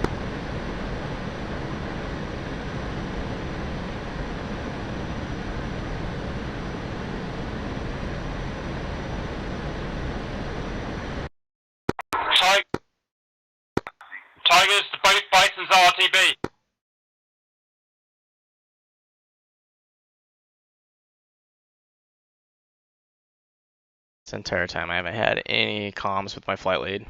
Tigers, both Bisons RTB. This entire time I haven't had any comms with my flight lead.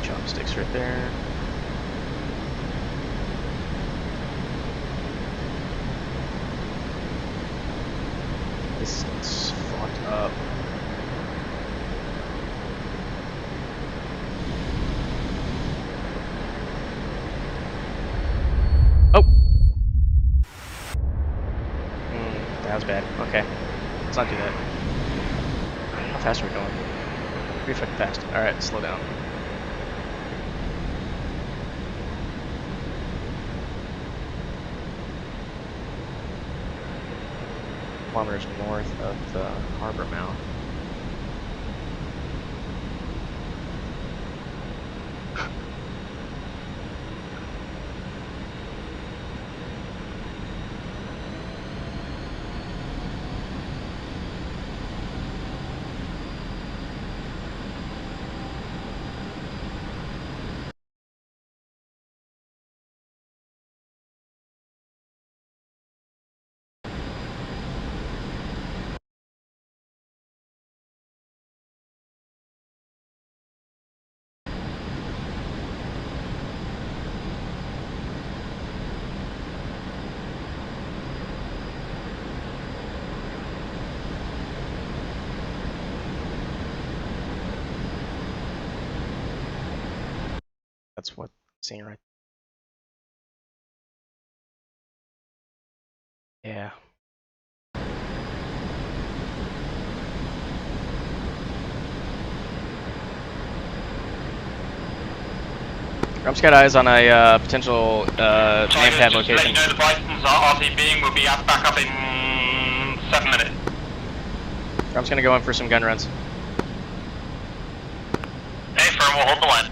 Chopsticks right there. This is fucked up. Oh! That was bad. Okay. Let's not do that. How fast are we going? Pretty fucking fast. Alright, slow down. Kilometers north of the harbor mouth. That's what I'm seeing right. Yeah. Grump's got eyes on a potential man pad location. Let you know the Bisons are RTBing. We'll be back up in 7 minutes. Grump's gonna go in for some gun runs. Hey, firm, we'll hold the line.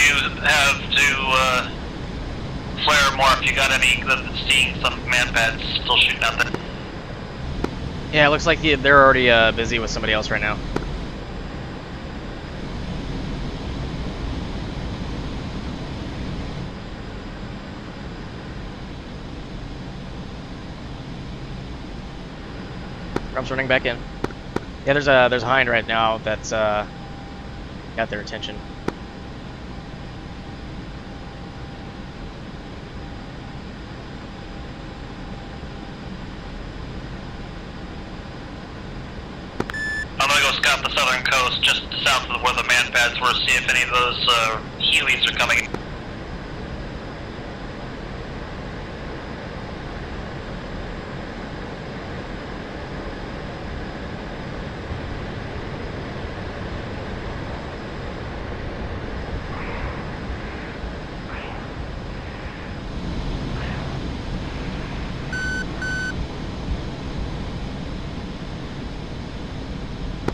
you have to flare more if you got any seeing some man pads still shooting out there. Yeah, it looks like they're already busy with somebody else right now. Grump's running back in. Yeah, there's a hind right now that's got their attention. I'm gonna go scout the southern coast, just south of where the man pads were, see if any of those Hueys are coming.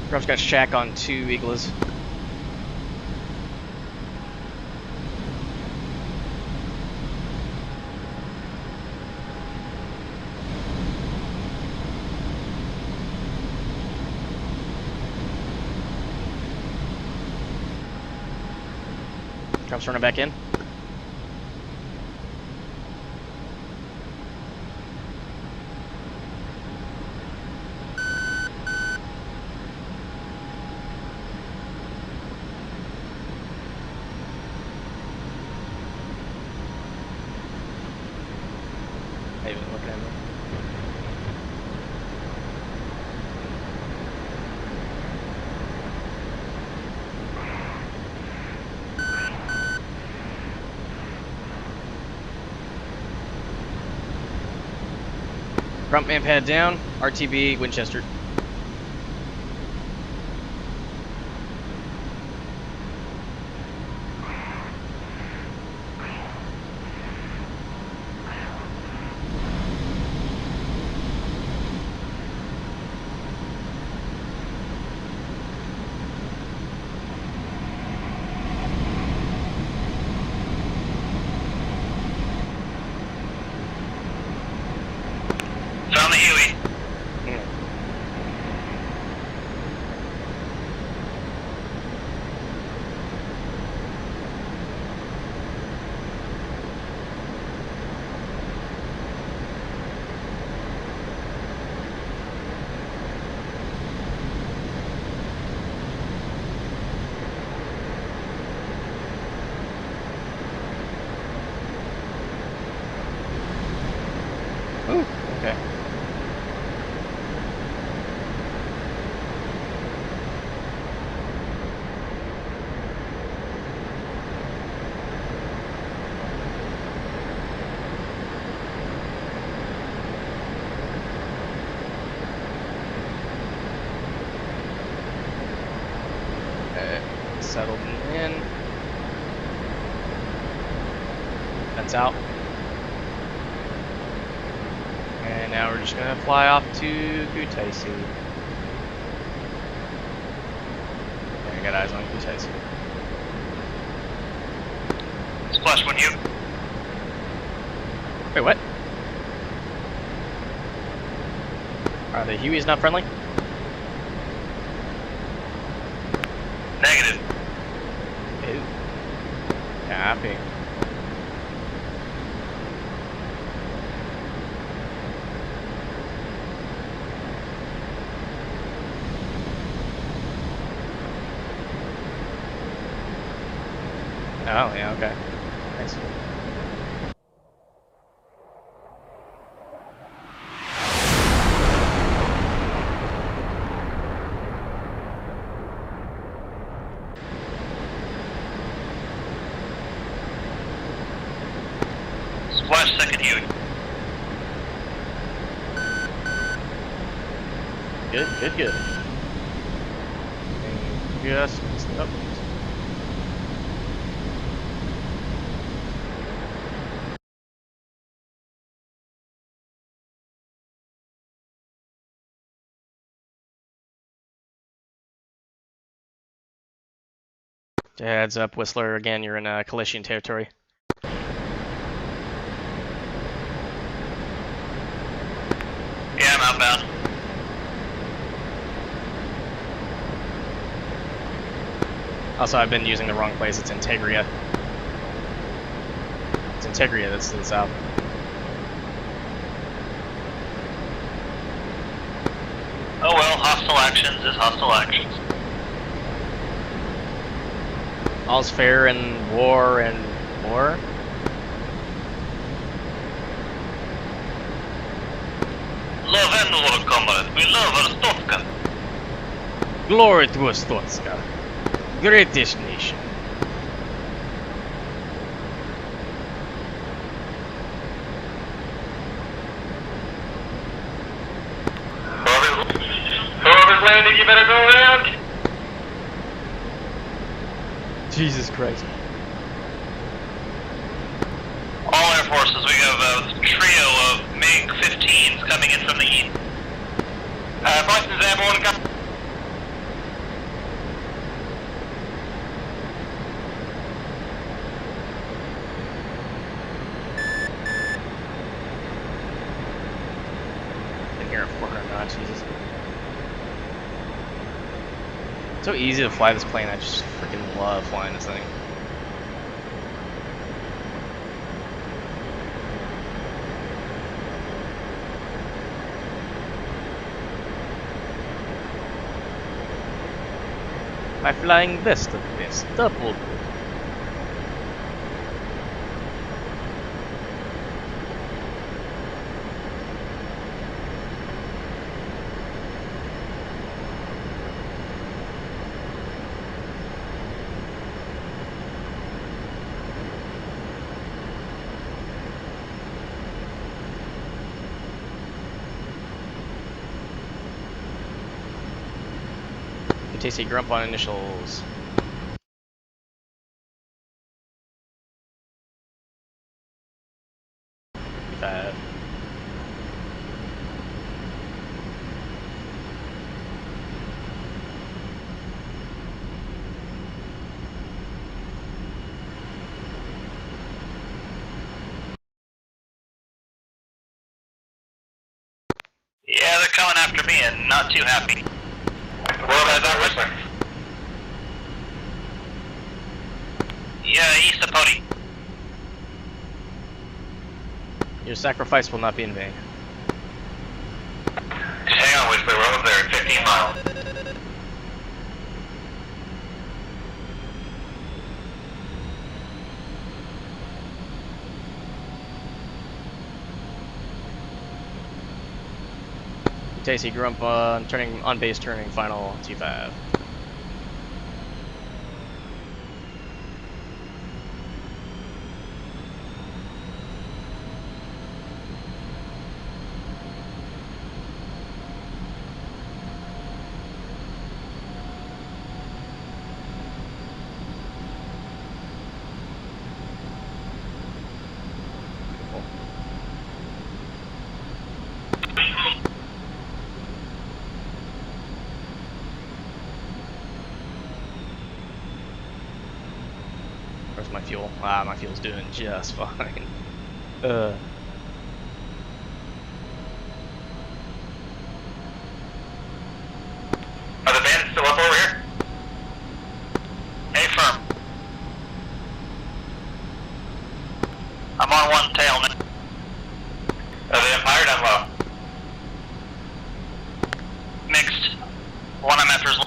Grump's got Shack on 2 Eagles. Grump's running back in. Not even looking at me. Front man pad down, RTB, Winchester. Found the Huey. Ooh, okay. Settled in. That's out. And now we're just gonna fly off to Kutaisi. I got eyes on Kutaisi. Splash one Huey. Wait, what? Are the Hueys not friendly? Negative. Ew. Copy. Oh, yeah, okay. Nice. Splash second Huey. Good, good, good. And just missed it up. Heads up, Whistler. Again, you're in Calician territory. Yeah, I'm outbound. Also, I've been using the wrong place. It's Integria. It's Integria that's to the south. Oh well, hostile actions is hostile actions. All's fair in war and war. Love and war, comrade. We love our Stotska. Glory to Stotska. Greatest nation. Whoever's landing, you better go around. Jesus Christ. All Air Forces, we have a trio of MiG-15s coming in from the east. Bryson's airborne, come. Been here at 400 knots, Jesus. It's so easy to fly this plane, I just freaking love flying this thing. My flying best of this, double. Tasty grump on initials. Five. Yeah, they're coming after me and not too happy. Where about that, Whistler? Yeah, east of Pony. Your sacrifice will not be in vain. Hang on, Whistler, we're over there at 15 miles. Tasty grump on turning on base, turning final T5. Where's my fuel? Ah, my fuel's doing just fine. Are the bandits still up over here? Hey, firm. I'm on one tail now. Are they Empire down low? Mixed. One I'm after is...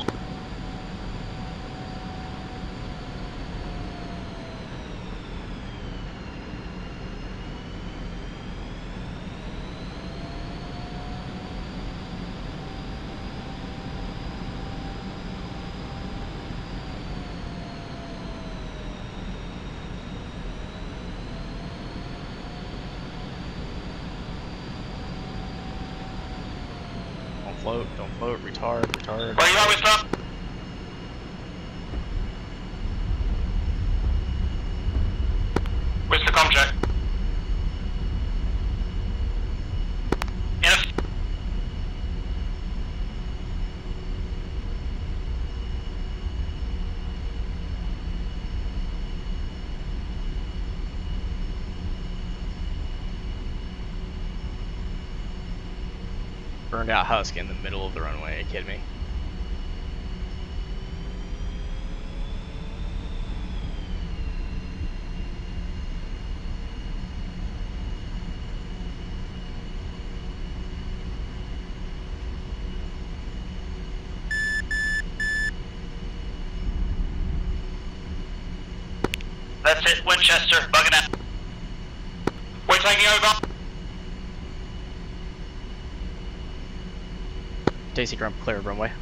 Don't float, retard. Where you always from? Where's the comm check? burned out husk in the middle of the runway. Are you kidding me? That's it, Winchester, bugging out. We're taking over. Daisy Grump, clear of runway.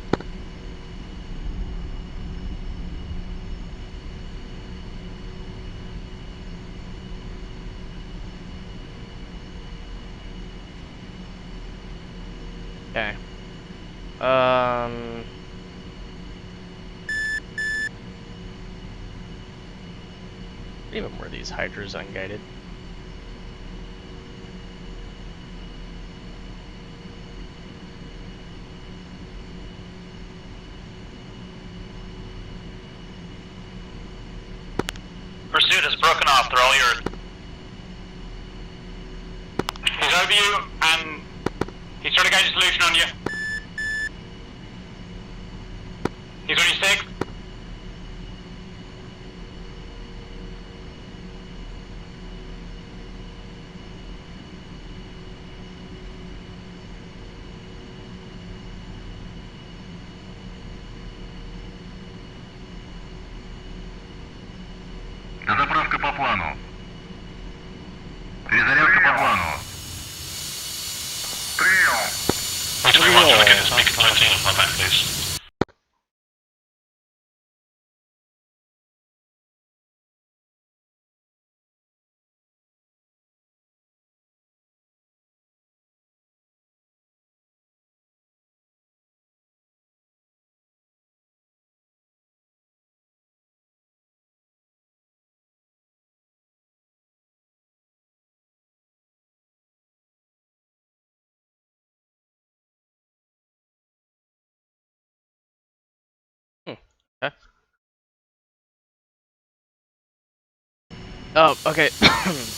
Okay. Even were these Hydras unguided? Pursuit has broken off, they're all yours. He's over you, and he's trying to gauge a solution on you. He's on your 6. Дозаправка по плану. Перезарядка по плану. Прием. Which we want to look at this Beacon 13 on my back, please. Okay. Oh, okay.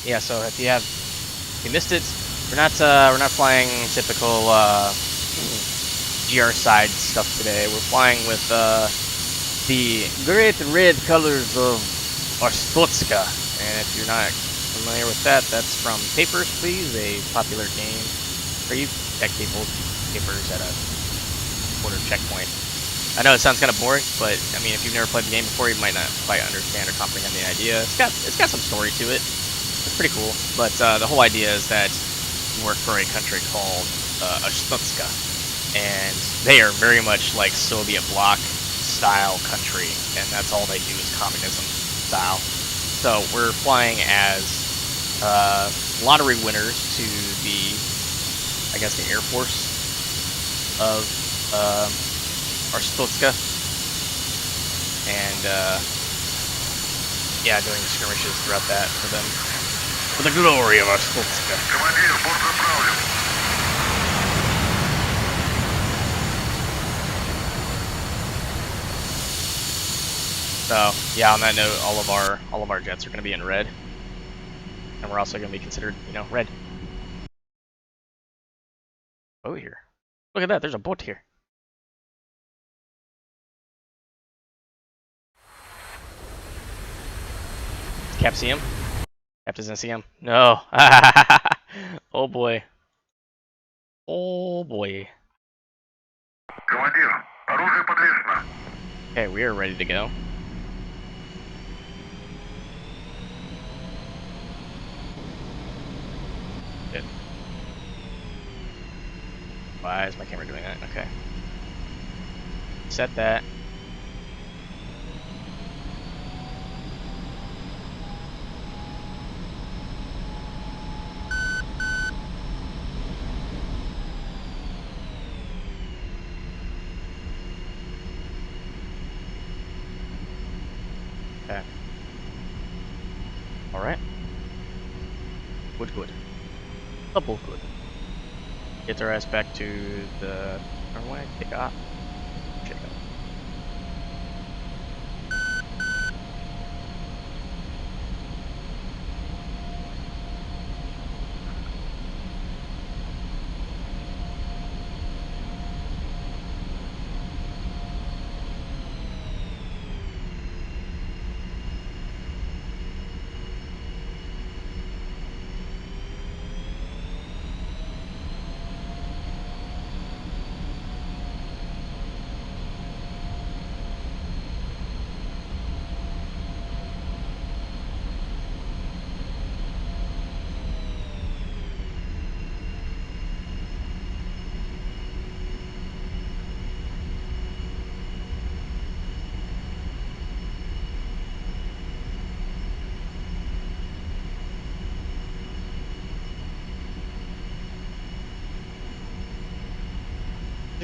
Yeah. So if you missed it, we're not flying typical GR side stuff today. We're flying with the great red colors of Arstotzka. And if you're not familiar with that, that's from Papers, Please, a popular game where you check people's papers at a border checkpoint. I know it sounds kind of boring, but I mean, if you've never played the game before, you might not quite understand or comprehend the idea. It's got some story to it. It's pretty cool, but the whole idea is that you work for a country called Arstotzka, and they are very much like Soviet bloc style country, and that's all they do is communism style. So we're flying as lottery winners to I guess the Air Force of Arstotzka, and yeah, doing skirmishes throughout that for them, for the glory of Arstotzka. So yeah, on that note, all of our jets are going to be in red, and we're also going to be considered, red. Oh, here, look at that! There's a boat here. Cap see him? Cap doesn't see him. No. Oh boy. Oh boy. Командир, оружие подвешено. Okay, we are ready to go. Good. Why is my camera doing that? Okay. Set that. Okay. Alright. Good. Double good. Get our ass back to the runway. Take off. Check out.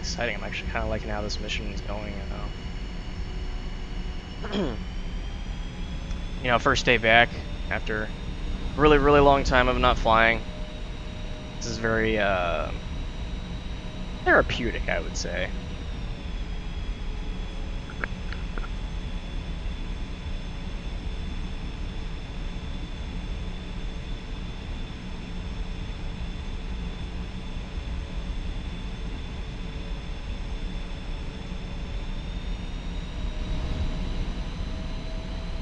exciting. I'm actually kind of liking how this mission is going. You know, first day back after a really, really long time of not flying. This is very therapeutic, I would say.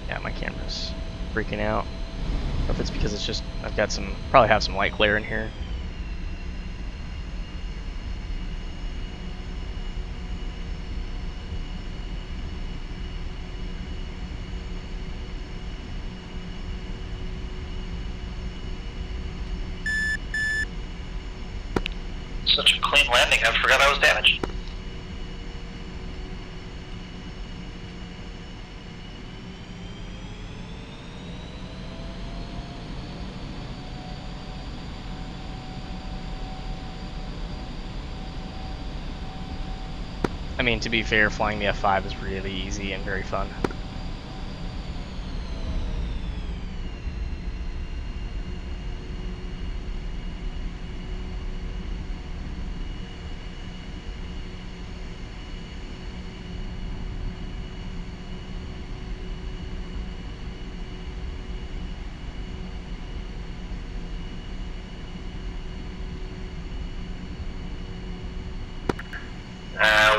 Yeah, my camera's freaking out. Or if it's because it's just, I've got some, probably have some light glare in here. Such a clean landing, I forgot I was damaged. I mean, to be fair, flying the F-5 is really easy and very fun.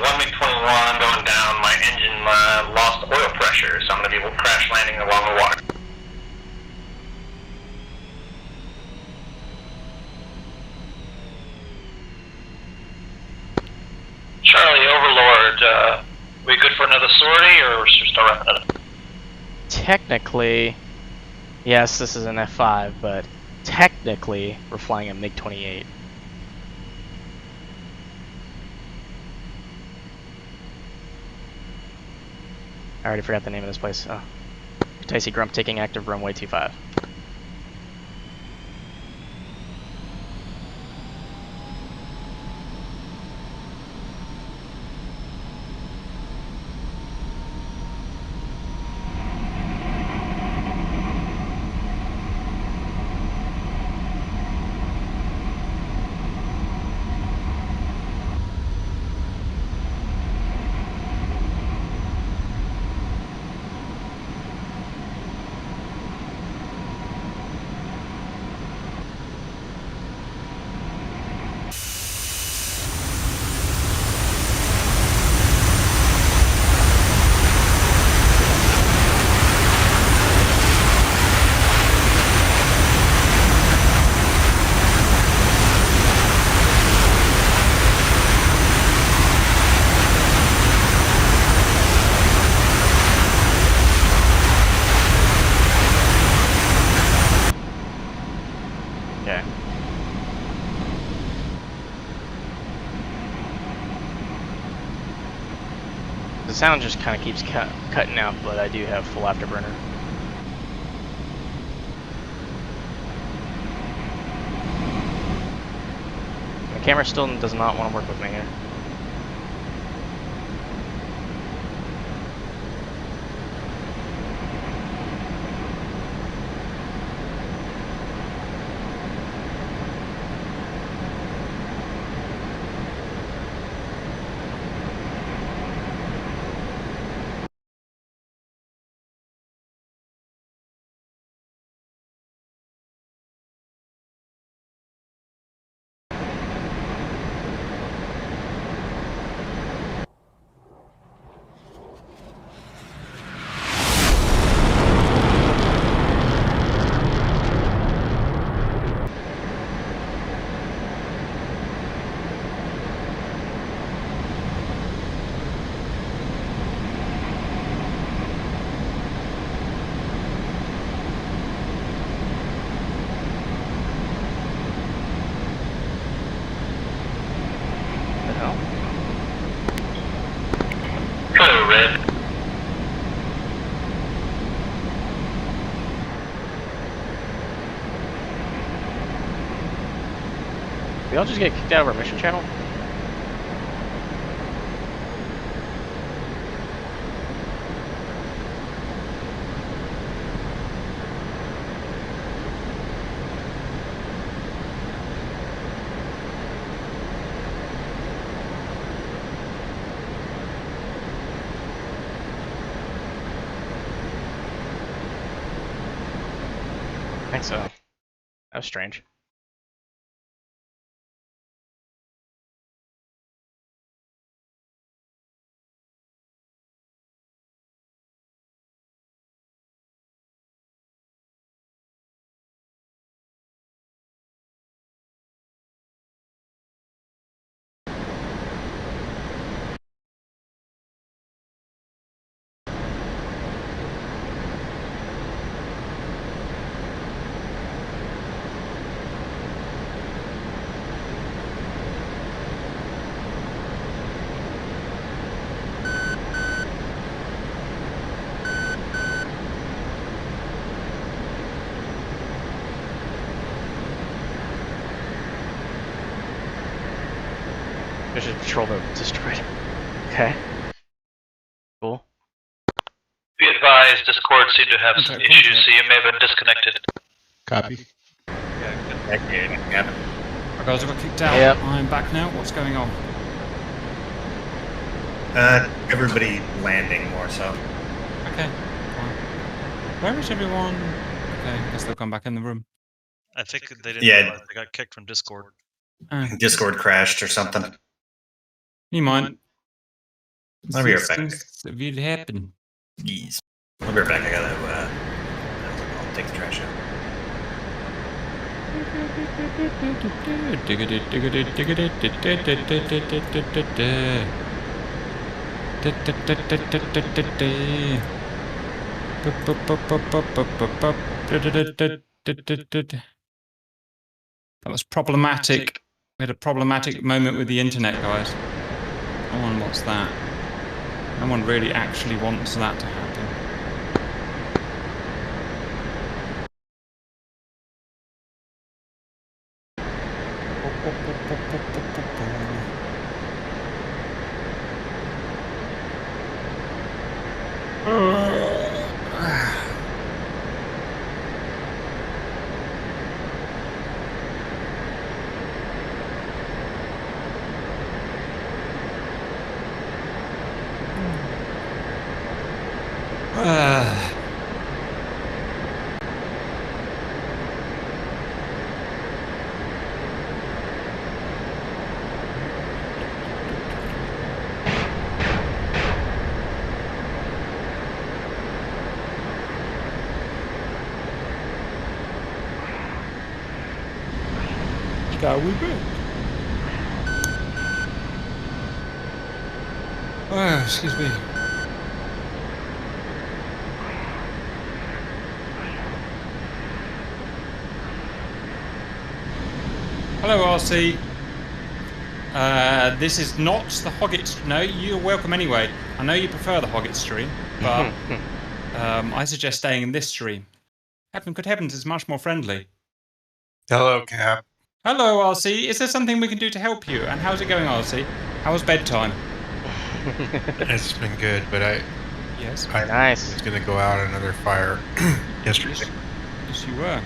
One MiG-21 going down, my engine lost oil pressure, so I'm going to be crash landing along the water. Charlie, Overlord, we good for another sortie, or should we start wrapping it up? Technically, yes, this is an F-5, but technically, we're flying a MiG-28. I already forgot the name of this place. Oh. Kutaisi Grump taking active runway 25. Okay. The sound just kind of keeps cutting out, but I do have full afterburner. The camera still does not want to work with me here. Hello, Red. We all just get kicked out of our mission channel? think so. That was strange. I should patrol the destroyed. Okay. Cool. Be advised, Discord seemed to have some issues, so you may have been disconnected. Copy. Our guys got kicked out. Yep. I'm back now. What's going on? Everybody landing more so. Okay. Fine. Where is everyone? Okay, I guess they'll come back in the room. I think they didn't Yeah. realize they got kicked from Discord. Discord crashed or something. You mind? I'll be right back. It will happen. Yes. I'll be right back. I gotta I'll take the trash out. That was problematic. We had a problematic moment with the internet, guys. No one wants that. No one really actually wants that to happen. Shall we be? Oh, excuse me. Hello, RC. This is not the Hoggit. No, you're welcome anyway. I know you prefer the Hoggit stream, but I suggest staying in this stream. Good heavens, it's much more friendly. Hello, Cap. Hello, RC. Is there something we can do to help you? And how's it going, RC? How was bedtime? It's been good, but I was going to go out on another fire yesterday. Yes, you were.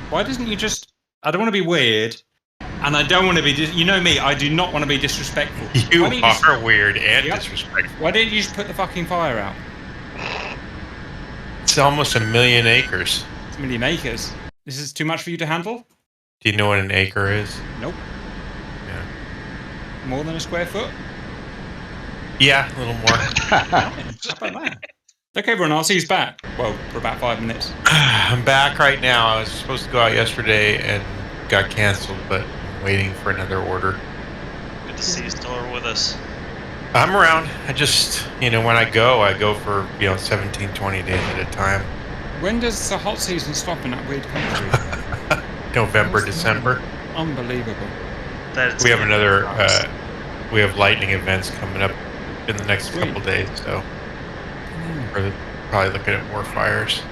Why doesn't you just... I don't want to be weird, and I don't want to be... You know me, I do not want to be disrespectful. You are weird and disrespectful. Why didn't you just put the fucking fire out? It's almost 1 million acres. It's 1 million acres. This is too much for you to handle? Do you know what an acre is? Nope. Yeah. More than a square foot? Yeah, a little more. How about that? Okay, everyone, RC's back. Well, for about 5 minutes. I'm back right now. I was supposed to go out yesterday and got canceled, but I'm waiting for another order. Good to see you still are with us. I'm around. I just, when I go for, 17, 20 days at a time. When does the hot season stop in that weird country? November, December. Unbelievable. We have another, we have lightning events coming up in the next couple days, so we're probably looking at more fires.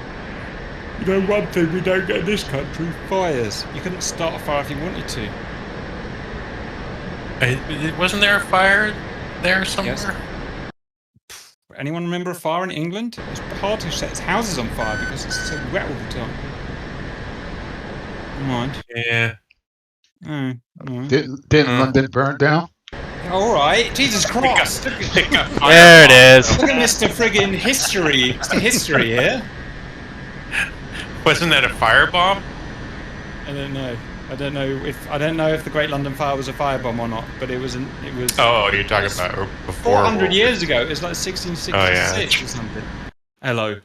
You know one thing we don't get in this country? Fires. You couldn't start a fire if you wanted to. Wasn't there a fire there somewhere? Yes. Anyone remember a fire in England? It's hard to set houses on fire because it's so wet all the time. Never mind. Yeah. Right. Didn't London burn down? All right. Jesus Christ. There it is. Look at Mr. Friggin' History. Mr. History here. Wasn't that a firebomb? I don't know. I don't know if the Great London Fire was a firebomb or not, but it was. Oh, you're talking about before 400 years ago. It was like 1666 or something. Hello.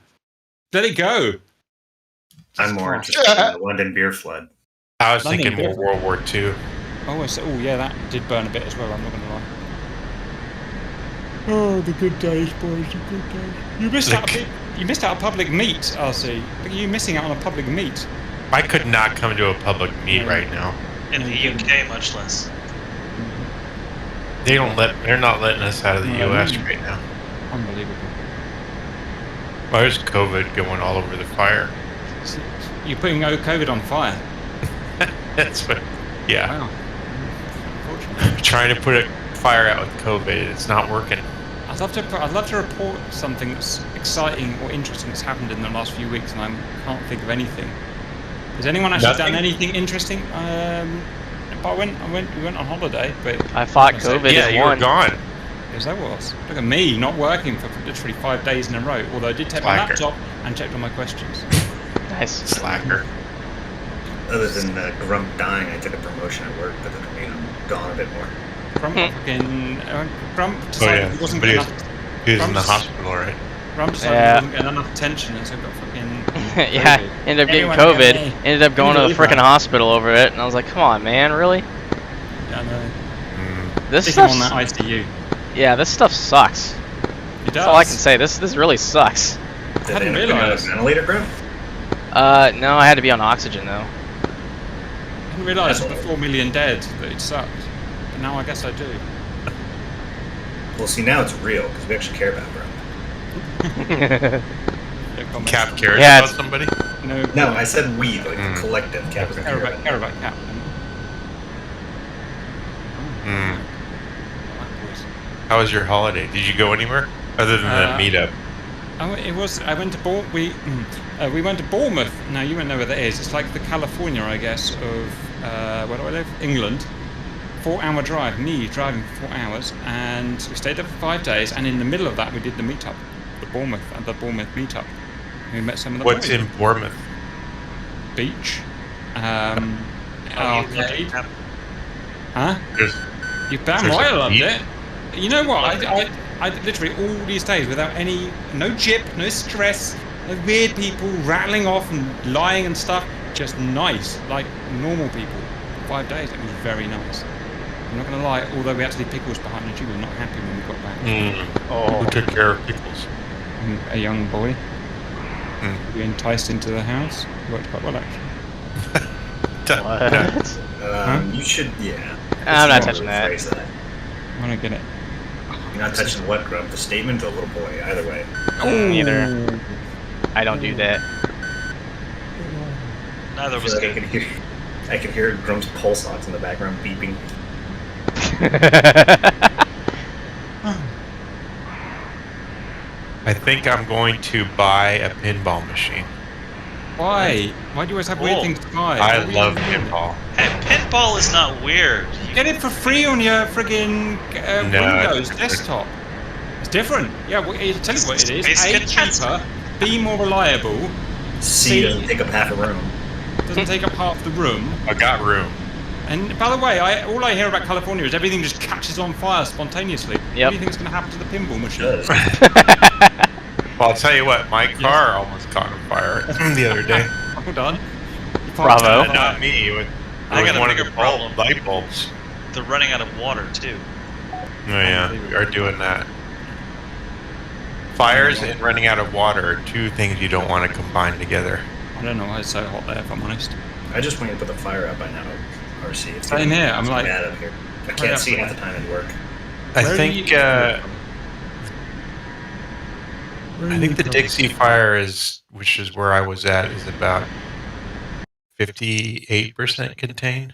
Let it go. I'm more interested in the London beer flood. I was thinking more World War II. Oh, yeah, that did burn a bit as well. I'm not going to lie. Oh, the good days, boys. The good days. You missed out a public meet, RC. Look at you missing out on a public meet. I could not come to a public meet right now. In the UK, much less. They're not letting us out of the US right now. Unbelievable. Well, there's COVID going all over the fire. You're putting COVID on fire. That's what. Yeah. Wow. Unfortunately. Trying to put a fire out with COVID, it's not working. I'd love to report something that's exciting or interesting that's happened in the last few weeks, and I can't think of anything. Has anyone actually done anything interesting? But we went on holiday, but I fought COVID. Yeah, you were gone. Yes, I was. Look at me, not working for literally 5 days in a row. Although I did take my laptop and checked all my questions. Nice. Slacker. Other than Grump dying, I took a promotion at work, but then I'm gone a bit more. Grump decided he wasn't getting enough. He was in the hospital, right? Grump decided he wasn't getting enough attention, and so got fucking. Yeah, ended up getting COVID. Ended up going to the freaking hospital over it, and I was like, "Come on, man, really?" Yeah, I know. This Stick stuff him on that ICU. Yeah, this stuff sucks. It does. That's all I can say. This really sucks. I hadn't realised. Ventilator, Grump? No, I had to be on oxygen though. I didn't realise with the 4 million dead that it sucked. But now I guess I do. Well, see, now it's real because we actually care about Grump. Cap cares about somebody? No, I said we, like the collective. Cap doesn't care about Cap. How was your holiday? Did you go anywhere other than the meetup? I went to we went to Bournemouth. Now you won't know where that is. It's like the California, I guess, of where do I live? England. 4-hour drive. Me driving for 4 hours, and we stayed there for 5 days. And in the middle of that, we did the meetup, the Bournemouth meetup. We met some of the. What's in Bournemouth? Beach. Arcade. Huh? You damn right I loved it. You know what? I literally all these days without no jip, no stress, no weird people rattling off and lying and stuff. Just nice, like normal people. 5 days, it was very nice. I'm not gonna lie, although we had to leave Pickles behind, and she was not happy when we got back. Who took care of Pickles? A young boy. We enticed into the house. Worked quite well actually. What? You should, yeah. I'm not touching that. I want to get it. You're not touching what, Grump? The statement or the little boy? Either way. Neither. I don't do that. Neither was good. I can hear Grump's pulse ox in the background beeping. I think I'm going to buy a pinball machine. Why? Why do you always have weird things to buy? I love pinball. Hey, pinball is not weird. You get it for free on your friggin' Windows desktop. It's different. Yeah, well, I'll tell you what it is. A, cheaper. B, more reliable. C, doesn't take up half a room. Doesn't take up half the room. I got room. And by the way, all I hear about California is everything just catches on fire spontaneously. What do you think is going to happen to the pinball machine? Well, I'll tell you what, my car almost caught on fire the other day. Hold on. Bravo. Not me. It was one of the light bulbs. They're running out of water too. Oh yeah, we are doing that. Fires and running out of water are two things you don't want to combine together. I don't know why it's so hot there, if I'm honest. I just want to put the fire out by now, RC. It's same here. I'm like, bad up here. I can't see half the time in work. I think the Dixie fire which is where I was at, is about 58% contained.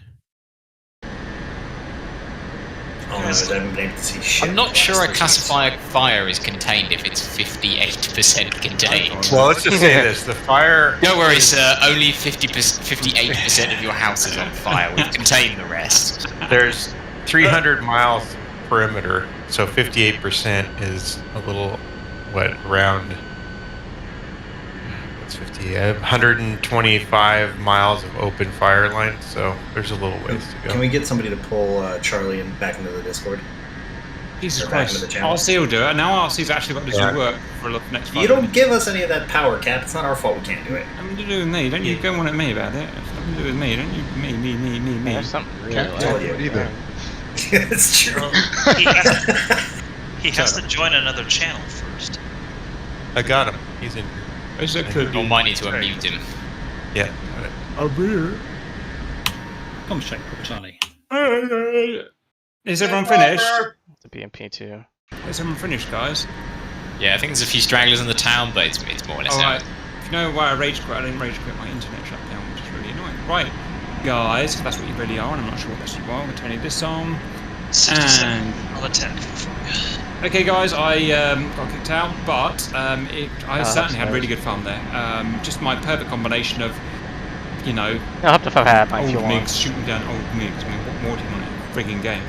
I'm not sure I classify a fire as contained if it's 58% contained. Well, let's just say this: the fire. Don't worry, sir. Only 58% of your house is on fire. We've contained the rest. There's 300 miles perimeter, so 58% is a little, around 650. 125 miles of open fire line, so there's a little ways to go. Can we get somebody to pull Charlie back into the Discord? Jesus Or back into Christ. the channel? RC will do it. Now RC's actually got to do some work for the next 5 You don't minutes. give us any of that power, Cap. It's not our fault we can't do it. Nothing to do with me. Don't you go on at me about it. It's nothing to do with me. Don't you? Me. There's something really Can't tell you. either. It's true. Well, he has to join another channel first. I got him. He's in. I might need to unmute him. Yeah. I'm here. Comms check, Charlie. Is everyone finished? The BMP2. Is everyone finished, guys? Yeah, I think there's a few stragglers in the town, but it's more or less Alright. out. If you know why I rage quit, I didn't rage quit, my internet shut down, which is really annoying. Right, guys, if that's what you really are, and I'm not sure what that's you are, we're turning this on. 67. And I'll attack for you. okay, guys, I got kicked out, but I certainly had really good fun there. Just my perfect combination of, you know, I'll have to have my old fuel on. MiGs shooting down old MiGs. I mean, what more do you want in a frigging game?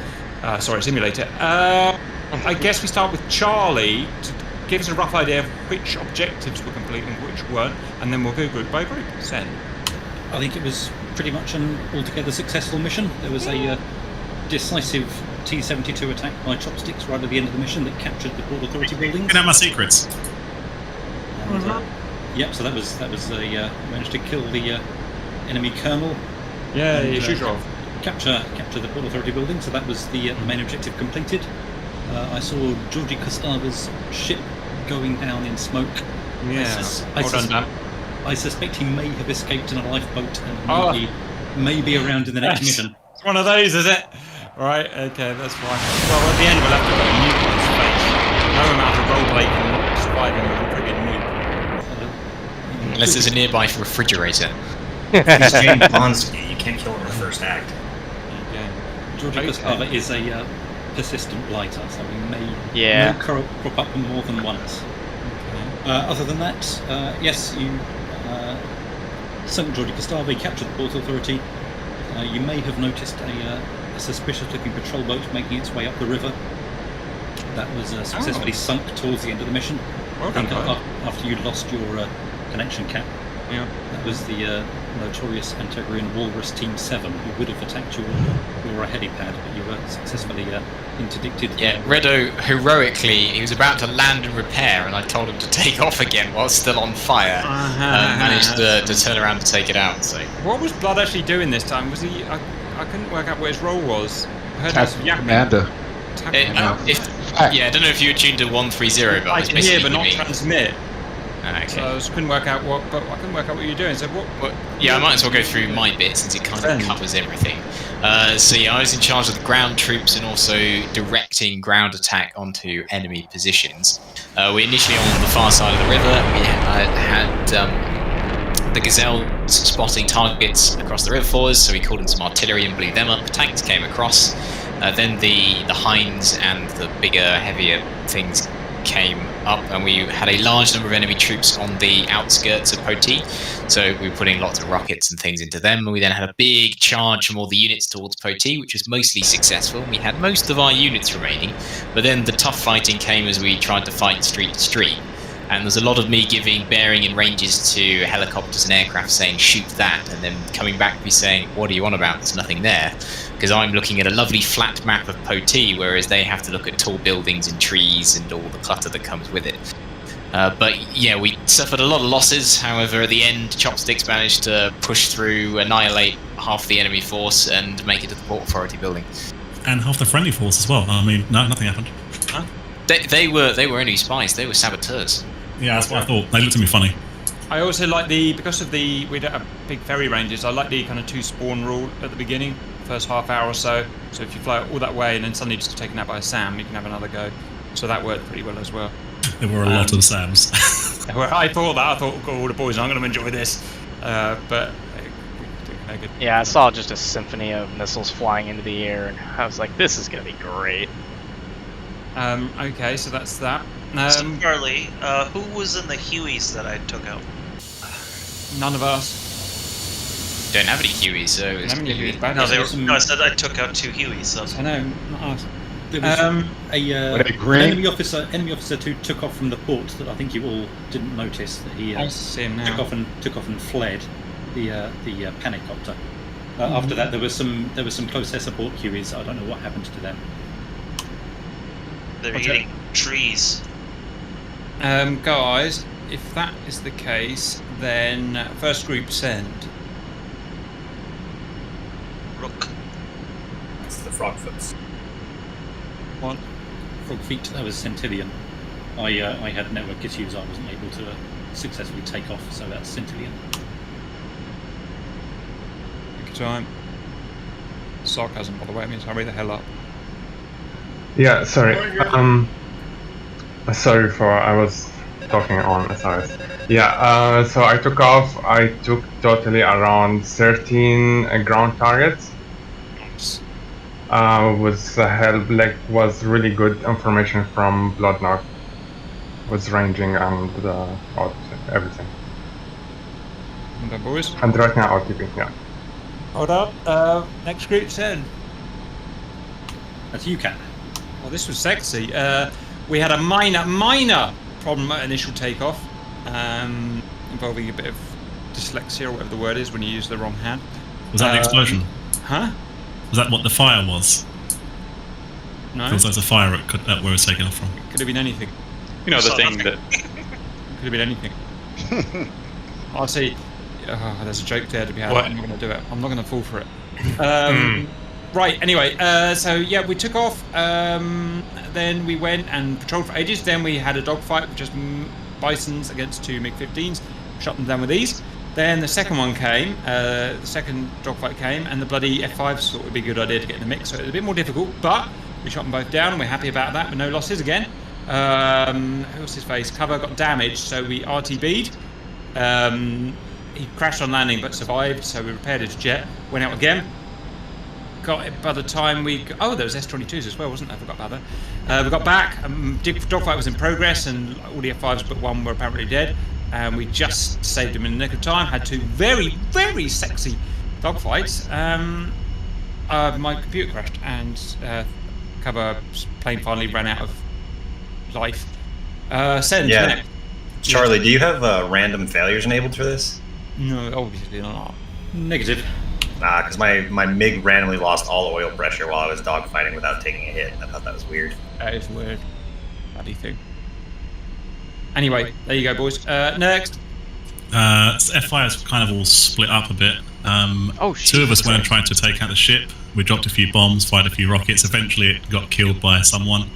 Sorry, simulator. I guess we start with Charlie to give us a rough idea of which objectives were complete and which weren't, and then we'll go group by group. Sen. I think it was pretty much an altogether successful mission. There was a decisive T-72 attack by chopsticks right at the end of the mission that captured the Port Authority buildings. Get out my secrets. And, yep, so that was managed to kill the enemy colonel. Yeah, and, shoot off. Capture the Port Authority building. So that was the main objective completed. I saw Georgi Kostava's ship going down in smoke. Yeah, I suspect he may have escaped in a lifeboat and may be around in the next mission. It's one of those, is it? Right, okay, that's fine. Well, at the end we'll have to put a nuke on his face. No amount of roleplay can survive him with a friggin' nuke. Unless there's a nearby refrigerator. He's James Bond's. You can't kill him in the first act. Georgi Kostava is a persistent blighter, so he may crop up more than once. Other than that, yes, you sunk Georgi Kostava, captured the Port Authority. You may have noticed a suspicious-looking patrol boat making its way up the river. That was successfully sunk towards the end of the mission. Well done, after you'd lost your connection cap. Yeah. That was the notorious Antegrian Walrus Team 7 who would have attacked your helipad, but you were successfully interdicted. Yeah, Redo heroically, he was about to land and repair, and I told him to take off again while still on fire. Managed to turn around to take it out. So what was Blood actually doing this time? Was he? I couldn't work out what his role was. I heard Captain Commander. Yeah, I don't know if you were tuned to 130, but I can hear but not giving... transmit. Okay. So I couldn't work out what you were doing. So what? Yeah, I might as well go through my bit since it kind of covers everything. So yeah, I was in charge of the ground troops and also directing ground attack onto enemy positions. We initially on the far side of the river. We had the Gazelles spotting targets across the river for us, so we called in some artillery and blew them up. Tanks came across. Then the Hinds and the bigger, heavier things came up, and we had a large number of enemy troops on the outskirts of Poti, so we were putting lots of rockets and things into them, and we then had a big charge from all the units towards Poti, which was mostly successful. We had most of our units remaining, but then the tough fighting came as we tried to fight street to street, and there's a lot of me giving bearing and ranges to helicopters and aircraft saying shoot that, and then coming back to me saying what do you want about, there's nothing there, because I'm looking at a lovely flat map of Poti, whereas they have to look at tall buildings and trees and all the clutter that comes with it. But yeah, we suffered a lot of losses. However, at the end, Chopsticks managed to push through, annihilate half the enemy force, and make it to the Port Authority building. And half the friendly force as well. I mean, no, nothing happened. Huh? They were enemy spies. They were saboteurs. Yeah, that's what I thought. They looked at me funny. I also like we don't have big ferry ranges. I like the kind of 2 spawn rule at the beginning, first half hour or so. So if you fly all that way and then suddenly just taken out by a SAM, you can have another go. So that worked pretty well as well. There were a lot of SAMs. I thought all the boys, I'm going to enjoy this. But yeah, I saw just a symphony of missiles flying into the air, and I was like, this is going to be great. Okay, so that's that. So Charlie, who was in the Hueys that I took out? None of us. Don't have any Hueys, so it's No, I said I took out 2 Hueys. So. I know, not us. There was Were they an green? enemy officer who took off from the port that I think you all didn't notice that he I see him now. took off and fled the panicopter. After that, there was some close air support QEs. I don't know what happened to them. They're eating trees. Guys, if that is the case, then first group send. Rook. It's the Frogfoots. What? Frog feet. That was Centillion. I had network issues. I wasn't able to successfully take off, so that's Centillion. Take your time. Sarcasm, by the way, it means hurry the hell up. Yeah, sorry. Sorry for I was talking on. Sorry. Yeah. So I took off. I took totally around 13 ground targets. Was help was really good information from Bloodknock. Was ranging and everything. And then, boys. And right now RTP. Yeah. Hold up. Next group send. That's you, Cat. Well, this was sexy. We had a minor problem at initial takeoff, involving a bit of dyslexia or whatever the word is when you use the wrong hand. Was that the explosion? Huh? Was that what the fire was? No. Feels like the fire where it was taken off from. It could have been anything. You know, the thing that... Could have been anything. I see. Oh, there's a joke there to be had. What? I'm not going to do it. I'm not going to fall for it. Right, anyway, so yeah, we took off. Then we went and patrolled for ages. Then we had a dogfight with just bisons against 2 MiG-15s. Shot them down with these. Then the second one came, the second dogfight came, and the bloody F-5s thought it would be a good idea to get in the mix, so it was a bit more difficult, but we shot them both down, and we're happy about that, with no losses again. Who's his face? Cover got damaged, so we RTB'd. He crashed on landing, but survived, so we repaired his jet, went out again. Got it by the time we... Oh, there was S-22s as well, wasn't there? I forgot about that. We got back, dogfight was in progress, and all the F-5s but one were apparently dead. And we just saved him in the nick of time. Had 2 very, very sexy dogfights. My computer crashed, and cover plane finally ran out of life. Send. Yeah. Charlie, do you have random failures enabled for this? No, obviously not. Negative. Because my MiG randomly lost all oil pressure while I was dogfighting without taking a hit. I thought that was weird. That is weird. Bloody thing. Anyway, there you go, boys. Next. F5's kind of all split up a bit. 2 of us went and tried to take out the ship. We dropped a few bombs, fired a few rockets. Eventually, it got killed by someone.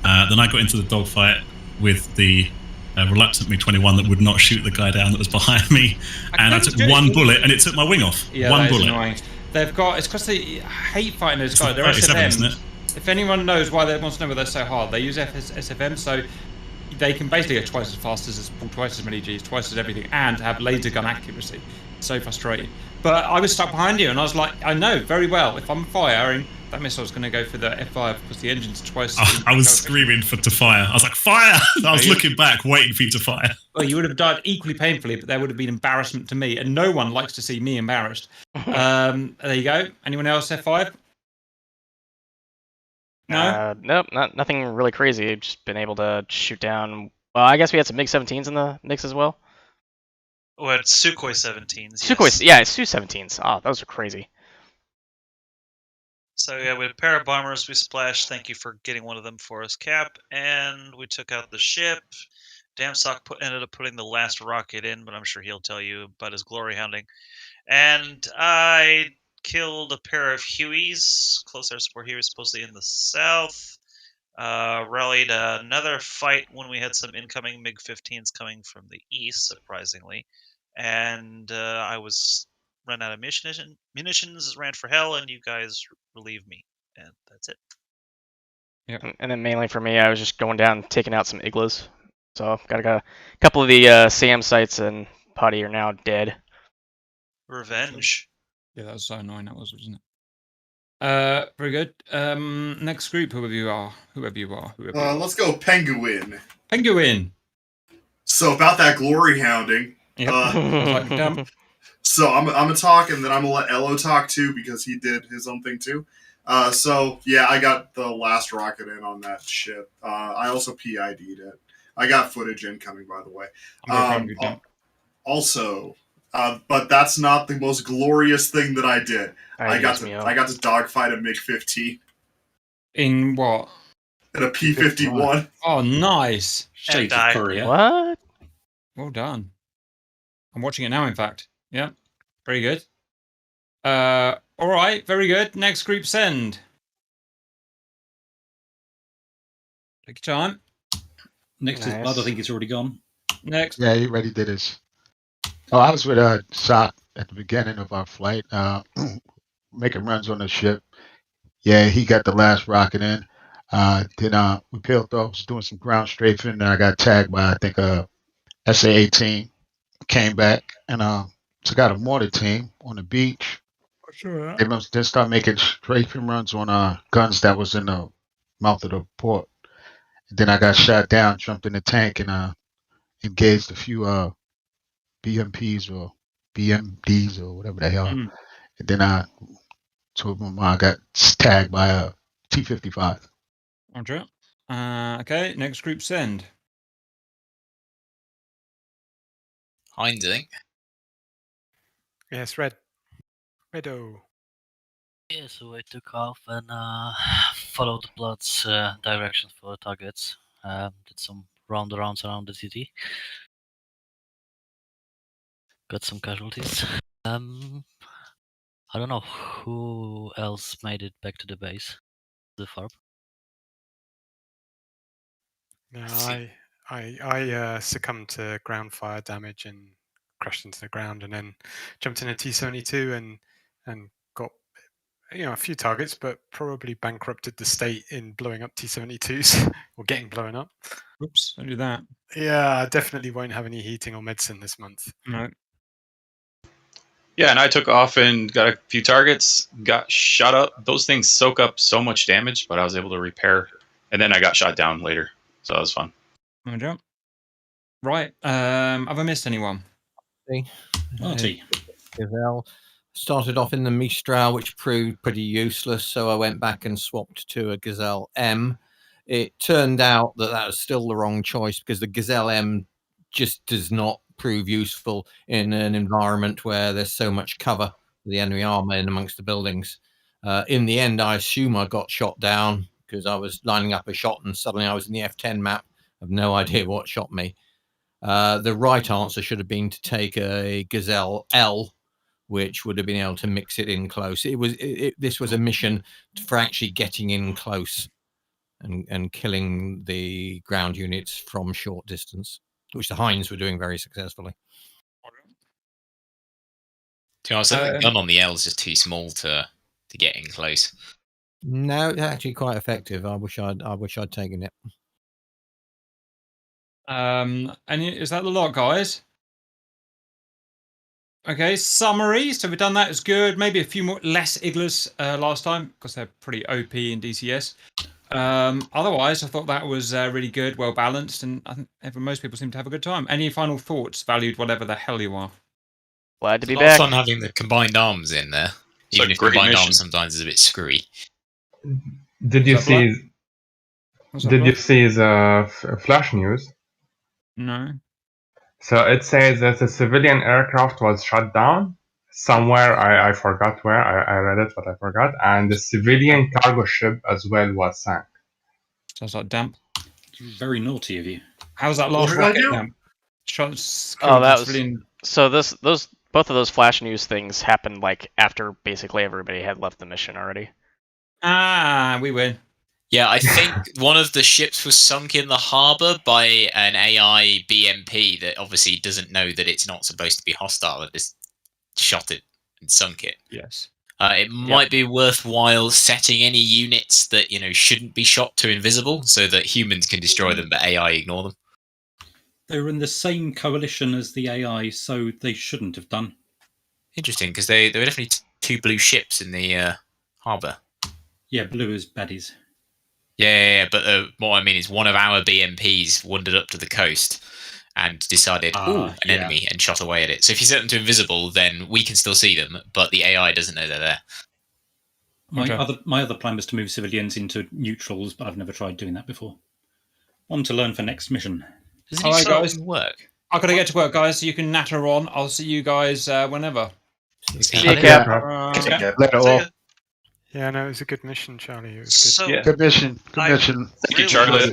Then I got into the dogfight with the reluctant MiG-21 that would not shoot the guy down that was behind me, and I took 1 bullet, and it took my wing off. Yeah, 1 that is bullet. annoying. They've got. It's because they hate fighting those guys. They're 37, SFMs. isn't it? If anyone knows why they want to know why they're so hard, they use SFM, so they can basically go twice as fast as pull twice as many Gs, twice as everything, and have laser gun accuracy. It's so frustrating. But I was stuck behind you, and I was like, I know very well if I'm firing, that missile's going to go for the F5 because the engine's twice. I was screaming to fire. I was like, fire! I was looking back, waiting for you to fire. Well, you would have died equally painfully, but there would have been embarrassment to me, and no one likes to see me embarrassed. There you go. Anyone else F5? No? Nope, nothing really crazy. Just been able to shoot down. Well, I guess we had some MiG-17s in the mix as well. Well, it's Sukhoi 17s. Sukhoi, yeah, it's Su-17s. Oh, those are crazy. So yeah, we had a pair of bombers we splashed. Thank you for getting one of them for us, Cap. And we took out the ship. Damsock ended up putting the last rocket in, but I'm sure he'll tell you about his glory hounding. And I killed a pair of Hueys, close air support Hueys, supposedly in the south. Rallied another fight when we had some incoming MiG-15s coming from the east, surprisingly. And I was run out of munitions, ran for hell, and you guys relieved me. And that's it. Yeah. And then mainly for me, I was just going down and taking out some igloos. So got a couple of the SAM sites and Putty are now dead. Revenge. Yeah, that was so annoying, that was, wasn't it? Very good. Next group, whoever you are. Let's go Penguin. Penguin. So about that glory hounding. Yep. So I'm gonna talk, and then I'm gonna let Elo talk too because he did his own thing too. So yeah, I got the last rocket in on that ship. I also PID'd it. I got footage incoming, by the way. Also, but that's not the most glorious thing that I did. I got to dogfight a MiG-15. In what? In a P-51. Oh, nice. Shades of Courier. What? Well done. I'm watching it now, in fact. Yeah. Very good. All right. Very good. Next group send. Take your time. Next is Blood. I think it's already gone. Next. Yeah, he already did his. Oh, I was with Sock at the beginning of our flight, making runs on the ship. Yeah, he got the last rocket in. Then we peeled off, was doing some ground strafing, and I got tagged by, I think, SA-18. Came back and took out a mortar team on the beach. Sure. They must then start making strafing runs on guns that was in the mouth of the port. And then I got shot down, jumped in the tank, and engaged a few BMPs or BMDs or whatever the hell. And then two of them got tagged by a T-55. Roger. Okay, next group send. Heinz, I think. Yes, Red. Redo. Yeah, so I took off and followed the Blood's direction for the targets. Did some roundarounds around the city. Got some casualties. I don't know who else made it back to the base. The FARP. No, I succumbed to ground fire damage and crashed into the ground, and then jumped in a T-72 and got a few targets, but probably bankrupted the state in blowing up T-72s or getting blown up. Oops, don't do that. Yeah, I definitely won't have any heating or medicine this month. No. Yeah, and I took off and got a few targets, got shot up. Those things soak up so much damage, but I was able to repair. And then I got shot down later. So that was fun. No jump. Right. Have I missed anyone? Marty. Gazelle. Started off in the Mistral, which proved pretty useless, so I went back and swapped to a Gazelle M. It turned out that was still the wrong choice because the Gazelle M just does not prove useful in an environment where there's so much cover for the enemy armor in amongst the buildings. In the end, I assume I got shot down because I was lining up a shot and suddenly I was in the F10 map. I have no idea what shot me. The right answer should have been to take a Gazelle L, which would have been able to mix it in close. This was a mission for actually getting in close and killing the ground units from short distance, which the Heinz were doing very successfully. To be honest, I think the gun on the L is just too small to get in close. No, it's actually quite effective. I wish I'd taken it. And is that the lot, guys? Okay, summary. So we've done that. It's good. Maybe a few more less Iglas last time because they're pretty OP in DCS. Otherwise, I thought that was really good, well balanced, and I think most people seem to have a good time. Any final thoughts, valued whatever the hell you are? Glad to be It's back. fun having the combined arms in there, even if combined arms sometimes is a bit screwy. Did you see? Did you see the flash news? No. So it says that a civilian aircraft was shot down somewhere. I forgot where. I read it, but I forgot. And the civilian cargo ship as well was sank. Sounds like damp. Very naughty of you. How's that last rocket damp? Oh, that was so. Both of those flash news things happened like after basically everybody had left the mission already. Ah, we win. Yeah, I think one of the ships was sunk in the harbour by an AI BMP that obviously doesn't know that it's not supposed to be hostile and just shot it and sunk it. Yes. It might be worthwhile setting any units that shouldn't be shot to invisible so that humans can destroy them, but AI ignore them. They were in the same coalition as the AI, so they shouldn't have done. Interesting, because there were definitely two blue ships in the harbour. Yeah, blue as baddies. Yeah, but what I mean is one of our BMPs wandered up to the coast and decided, an enemy, and shot away at it. So if you set them to invisible, then we can still see them, but the AI doesn't know they're there. My other plan was to move civilians into neutrals, but I've never tried doing that before. One to learn for next mission. All right, guys. Work. I've got to get to work, guys. So you can natter on. I'll see you guys whenever. See you, Cap. Later, all. Yeah, no, it was a good mission, Charlie. It was good. Good mission. Good mission. Thank you, Charlie.